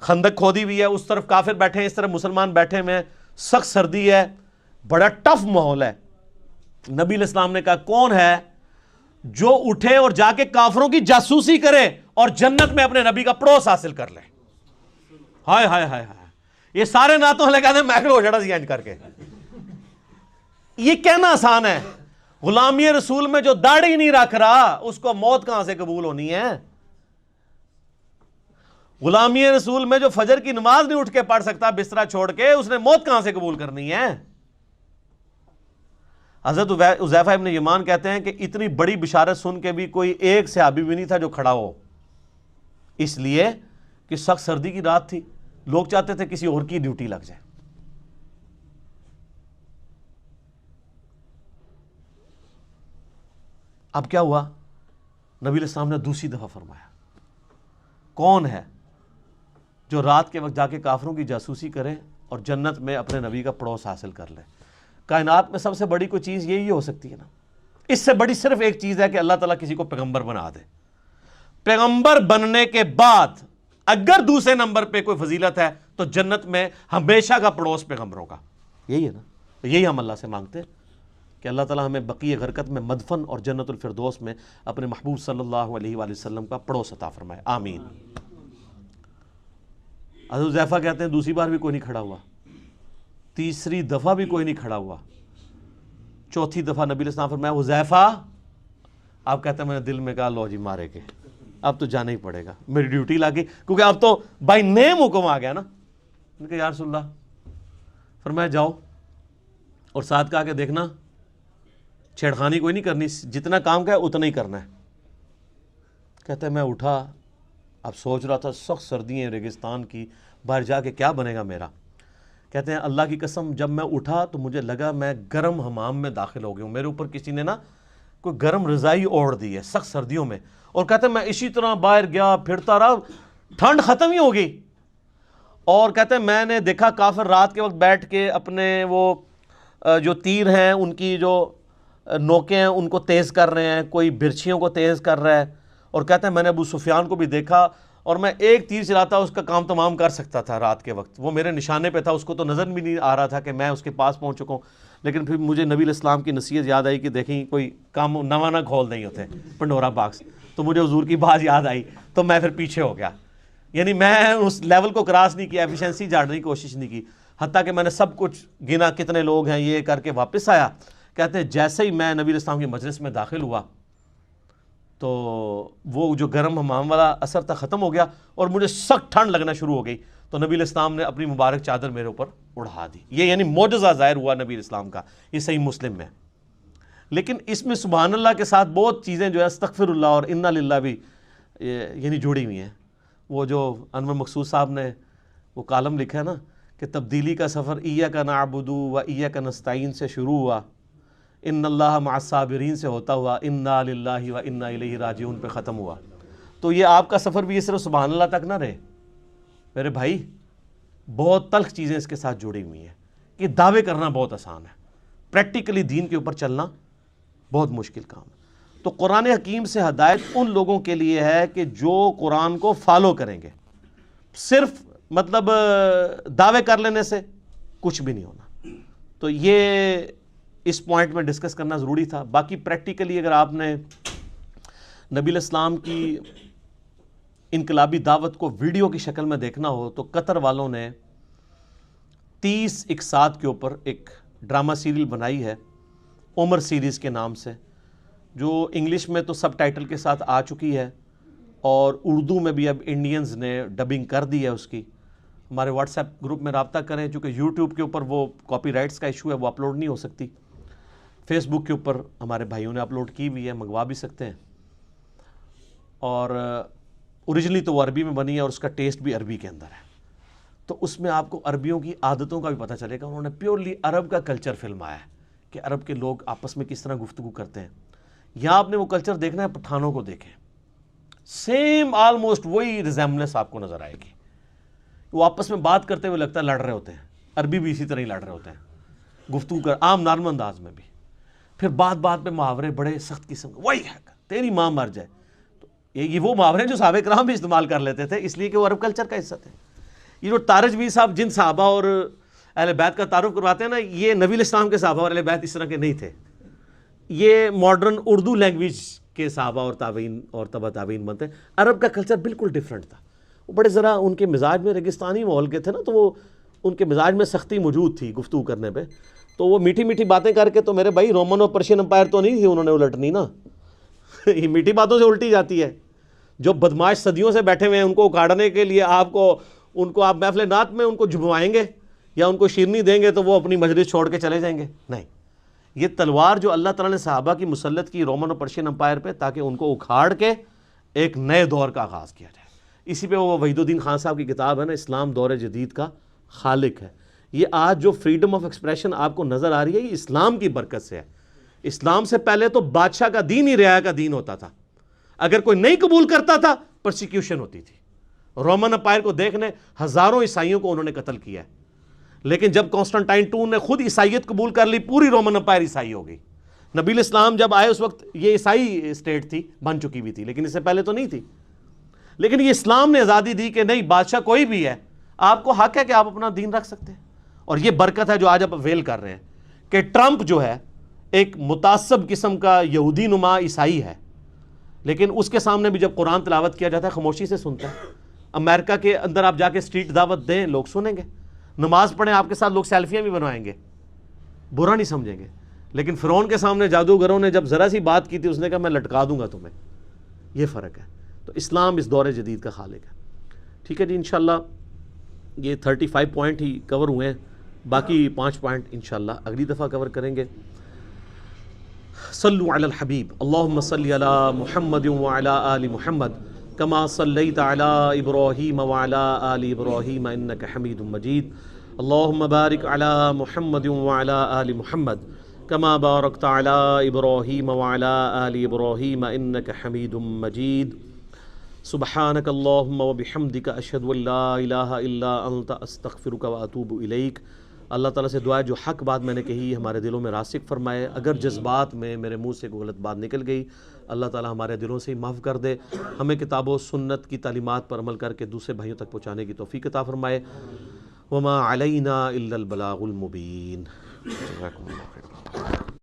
خندق کھودی ہوئی ہے، اس طرف کافر بیٹھے ہیں، اس طرف مسلمان بیٹھے ہوئے ہیں، سخت سردی ہے، بڑا ٹف ماحول ہے۔ نبی علیہ السلام نے کہا کون ہے جو اٹھے اور جا کے کافروں کی جاسوسی کرے اور جنت میں اپنے نبی کا پڑوس حاصل کر لے. ہائے ہائے ہائے ہائے, یہ سارے نعتوں والے کہتے ہیں میکرو ہو جڑا سی اینج کر کے. یہ کہنا آسان ہے, غلامی رسول میں جو داڑھی نہیں رکھ رہا اس کو موت کہاں سے قبول ہونی ہے؟ غلامی رسول میں جو فجر کی نماز نہیں اٹھ کے پڑھ سکتا بسترا چھوڑ کے, اس نے موت کہاں سے قبول کرنی ہے؟ حضرت حذیفہ ابن یمان کہتے ہیں کہ اتنی بڑی بشارت سن کے بھی کوئی ایک صحابی بھی نہیں تھا جو کھڑا ہو, اس لیے کہ سخت سردی کی رات تھی, لوگ چاہتے تھے کسی اور کی ڈیوٹی لگ جائے. اب کیا ہوا؟ نبی علیہ السلام نے دوسری دفعہ فرمایا, کون ہے جو رات کے وقت جا کے کافروں کی جاسوسی کرے اور جنت میں اپنے نبی کا پڑوس حاصل کر لے؟ کائنات میں سب سے بڑی کوئی چیز یہی ہو سکتی ہے نا. اس سے بڑی صرف ایک چیز ہے کہ اللہ تعالیٰ کسی کو پیغمبر بنا دے. پیغمبر بننے کے بعد اگر دوسرے نمبر پہ کوئی فضیلت ہے تو جنت میں ہمیشہ کا پڑوس پیغمبروں کا. یہی ہے نا, یہی ہم اللہ سے مانگتے ہیں کہ اللہ تعالیٰ ہمیں بقیہ غرقت میں مدفن اور جنت الفردوس میں اپنے محبوب صلی اللہ علیہ وآلہ وسلم کا پڑوس عطا فرمائے, آمین. حضرت حذیفہ کہتے ہیں دوسری بار بھی کوئی نہیں کھڑا ہوا, تیسری دفعہ بھی کوئی نہیں کھڑا ہوا, چوتھی دفعہ نبی علیہ السلام فرمایا حذیفہ, آپ کہتے ہیں میں نے دل میں کہا لو جی مارے کے, اب تو جانا ہی پڑے گا, میری ڈیوٹی لگی, کیونکہ اب تو بائی نیم حکم آ گیا نا. میں نے کہا یا رسول اللہ, فرمایا جاؤ, اور ساتھ کہا کہ دیکھنا چھیڑخانی کوئی نہیں کرنی, جتنا کام کا ہے اتنا ہی کرنا ہے. کہتے ہیں میں اٹھا, اب سوچ رہا تھا سخت سردی ہے ریگستان کی, باہر جا کے کیا بنے گا میرا. کہتے ہیں اللہ کی قسم جب میں اٹھا تو مجھے لگا میں گرم حمام میں داخل ہو گیا ہوں, میرے اوپر کسی نے نا کوئی گرم رضائی اوڑھ دی ہے سخت سردیوں میں. اور کہتے ہیں میں اسی طرح باہر گیا پھرتا رہا, ٹھنڈ ختم ہی ہو گئی. اور کہتے ہیں میں نے دیکھا کافر رات کے وقت بیٹھ کے اپنے وہ جو تیر ہیں ان کی جو نوکیں ہیں ان کو تیز کر رہے ہیں, کوئی برچھیوں کو تیز کر رہا ہے. اور کہتے ہیں میں نے ابو سفیان کو بھی دیکھا, اور میں ایک تیر چلاتا اس کا کام تمام کر سکتا تھا رات کے وقت, وہ میرے نشانے پہ تھا, اس کو تو نظر بھی نہیں آ رہا تھا کہ میں اس کے پاس پہنچ چکا ہوں. لیکن پھر مجھے نبی علیہ السلام کی نصیحت یاد آئی کہ دیکھیں کوئی کام نواں نہ کھول نہیں ہوتے پنڈورا باکس, تو مجھے حضور کی بات یاد آئی تو میں پھر پیچھے ہو گیا. یعنی میں اس لیول کو کراس نہیں کیا, ایفیشنسی جھاڑنے کی کوشش نہیں کی, حتیٰ کہ میں نے سب کچھ گنا کتنے لوگ ہیں یہ کر کے واپس آیا. کہتے ہیں جیسے ہی میں نبی علیہ السلام کی مجلس میں داخل ہوا تو وہ جو گرم حمام والا اثر تھا ختم ہو گیا اور مجھے سخت ٹھنڈ لگنا شروع ہو گئی. تو نبی علیہ السلام نے اپنی مبارک چادر میرے اوپر اڑا دی. یہ یعنی معجزہ ظاہر ہوا نبی علیہ السلام کا, یہ صحیح مسلم میں. لیکن اس میں سبحان اللہ کے ساتھ بہت چیزیں جو ہے استغفر اللہ اور انا للہ بھی یعنی جڑی ہوئی ہیں. وہ جو انور مقصود صاحب نے وہ کالم لکھا ہے نا کہ تبدیلی کا سفر ایاک نعبد و ایاک نستعین سے شروع ہوا, ان اللہ مع الصابرین سے ہوتا ہوا انا للہ و انا الیہ راجعون پہ ختم ہوا. تو یہ آپ کا سفر بھی یہ صرف سبحان اللہ تک نہ رہے میرے بھائی, بہت تلخ چیزیں اس کے ساتھ جڑی ہوئی ہیں. کہ دعوے کرنا بہت آسان ہے, پریکٹیکلی دین کے اوپر چلنا بہت مشکل کام ہے. تو قرآن حکیم سے ہدایت ان لوگوں کے لیے ہے کہ جو قرآن کو فالو کریں گے. صرف مطلب دعوے کر لینے سے کچھ بھی نہیں ہونا. تو یہ اس پوائنٹ میں ڈسکس کرنا ضروری تھا. باقی پریکٹیکلی اگر آپ نے نبی علیہ السلام کی انقلابی دعوت کو ویڈیو کی شکل میں دیکھنا ہو تو قطر والوں نے 30 اقساط کے اوپر ایک ڈرامہ سیریل بنائی ہے عمر سیریز کے نام سے, جو انگلش میں تو سب ٹائٹل کے ساتھ آ چکی ہے اور اردو میں بھی اب انڈینز نے ڈبنگ کر دی ہے اس کی. ہمارے واٹس ایپ گروپ میں رابطہ کریں, چونکہ یوٹیوب کے اوپر وہ کاپی رائٹس کا ایشو ہے, وہ اپلوڈ نہیں ہو سکتی. فیس بک کے اوپر ہمارے بھائیوں نے اپلوڈ کی ہوئی ہے, منگوا بھی سکتے ہیں. اور اوریجنلی تو وہ عربی میں بنی ہے اور اس کا ٹیسٹ بھی عربی کے اندر ہے, تو اس میں آپ کو عربیوں کی عادتوں کا بھی پتہ چلے گا. انہوں نے پیورلی عرب کا کلچر فلمایا ہے کہ عرب کے لوگ آپس میں کس طرح گفتگو کرتے ہیں. یہاں آپ نے وہ کلچر دیکھنا ہے, پٹھانوں کو دیکھیں, سیم آلموسٹ وہی ریزیمبلنس آپ کو نظر آئے گی. وہ آپس میں بات کرتے ہوئے لگتا ہے لڑ رہے ہوتے ہیں, عربی بھی اسی طرح ہی لڑ رہے ہوتے ہیں گفتگو کر عام نارمل انداز میں بھی. پھر بات بات پہ محاورے بڑے سخت قسم کے, وہی ہے تیری ماں مر جائے. تو یہ وہ محاورے جو صحابہ کرام بھی استعمال کر لیتے تھے, اس لیے کہ وہ عرب کلچر کا حصہ تھے. یہ جو تارج بھی صاحب جن صحابہ اور اہل بیت کا تعارف کرواتے ہیں نا, یہ نبی علیہ السلام کے صحابہ اور اہل بیت اس طرح کے نہیں تھے. یہ ماڈرن اردو لینگویج کہ صحابہ اور تابعین اور تبع تابعین بنتے ہیں. عرب کا کلچر بالکل ڈیفرنٹ تھا. وہ بڑے ذرا ان کے مزاج میں ریگستانی ماحول کے تھے نا، تو وہ ان کے مزاج میں سختی موجود تھی گفتگو کرنے پہ. تو وہ میٹھی میٹھی باتیں کر کے، تو میرے بھائی رومن اور پرشین امپائر تو نہیں تھی انہوں نے الٹنی نا. یہ میٹھی باتوں سے الٹی جاتی ہے. جو بدماش صدیوں سے بیٹھے ہوئے ہیں ان کو اکاڑنے کے لیے آپ محفل نعت میں ان کو جھموائیں گے یا ان کو شیرنی دیں گے تو وہ اپنی مجلس چھوڑ کے چلے جائیں گے. نہیں، یہ تلوار جو اللہ تعالیٰ نے صحابہ کی مسلط کی رومن اور پرشین امپائر پہ، تاکہ ان کو اکھاڑ کے ایک نئے دور کا آغاز کیا جائے. اسی پہ وہ وحید الدین خان صاحب کی کتاب ہے نا، اسلام دور جدید کا خالق ہے. یہ آج جو فریڈم آف ایکسپریشن آپ کو نظر آ رہی ہے، یہ اسلام کی برکت سے ہے. اسلام سے پہلے تو بادشاہ کا دین ہی رعایا کا دین ہوتا تھا. اگر کوئی نہیں قبول کرتا تھا پرسیکیوشن ہوتی تھی. رومن امپائر کو دیکھنے ہزاروں عیسائیوں کو انہوں نے قتل کیا ہے. لیکن جب کانسٹنٹائن ٹون نے خود عیسائیت قبول کر لی، پوری رومن امپائر عیسائی ہو گئی. نبی الاسلام جب آئے اس وقت یہ عیسائی اسٹیٹ تھی، بن چکی ہوئی تھی، لیکن اس سے پہلے تو نہیں تھی. لیکن یہ اسلام نے آزادی دی کہ نہیں، بادشاہ کوئی بھی ہے، آپ کو حق ہے کہ آپ اپنا دین رکھ سکتے ہیں. اور یہ برکت ہے جو آج آپ اویل کر رہے ہیں کہ ٹرمپ جو ہے ایک متعصب قسم کا یہودی نما عیسائی ہے، لیکن اس کے سامنے بھی جب قرآن تلاوت کیا جاتا ہے خاموشی سے سنتا ہے. امریکہ کے اندر آپ جا کے اسٹریٹ دعوت دیں، لوگ سنیں گے. نماز پڑھیں آپ کے ساتھ، لوگ سیلفیاں بھی بنوائیں گے، برا نہیں سمجھیں گے. لیکن فرعون کے سامنے جادوگروں نے جب ذرا سی بات کی تھی، اس نے کہا میں لٹکا دوں گا تمہیں. یہ فرق ہے. تو اسلام اس دور جدید کا خالق ہے. ٹھیک ہے جی، انشاءاللہ یہ 35 پوائنٹ ہی کور ہوئے ہیں، باقی 5 پوائنٹ انشاءاللہ اگلی دفعہ کور کریں گے. صلو علی الحبیب، اللہم صلی علی محمد وعلی آل محمد کما صلیت علی ابراہیم وعلی آل ابراہیم انک حمید مجید. اللہم بارک علی محمد وعلی آل محمد کما بارکت علی ابراہیم وعلی آل ابراہیم انک حمید مجید. سبحانک اللہم وبحمدک اشہد ان لا الہ الا انت استغفرک واتوب الیک. اللہ تعالیٰ سے دعا ہے جو حق بات میں نے کہی ہمارے دلوں میں راسخ فرمائے. اگر جذبات میں میرے منہ سے کوئی غلط بات نکل گئی، اللہ تعالیٰ ہمارے دلوں سے ہی معاف کر دے. ہمیں کتاب و سنت کی تعلیمات پر عمل کر کے دوسرے بھائیوں تک پہنچانے کی توفیق عطا فرمائے. وما علینا الا البلاغ المبین. جزاکم اللہ خیر.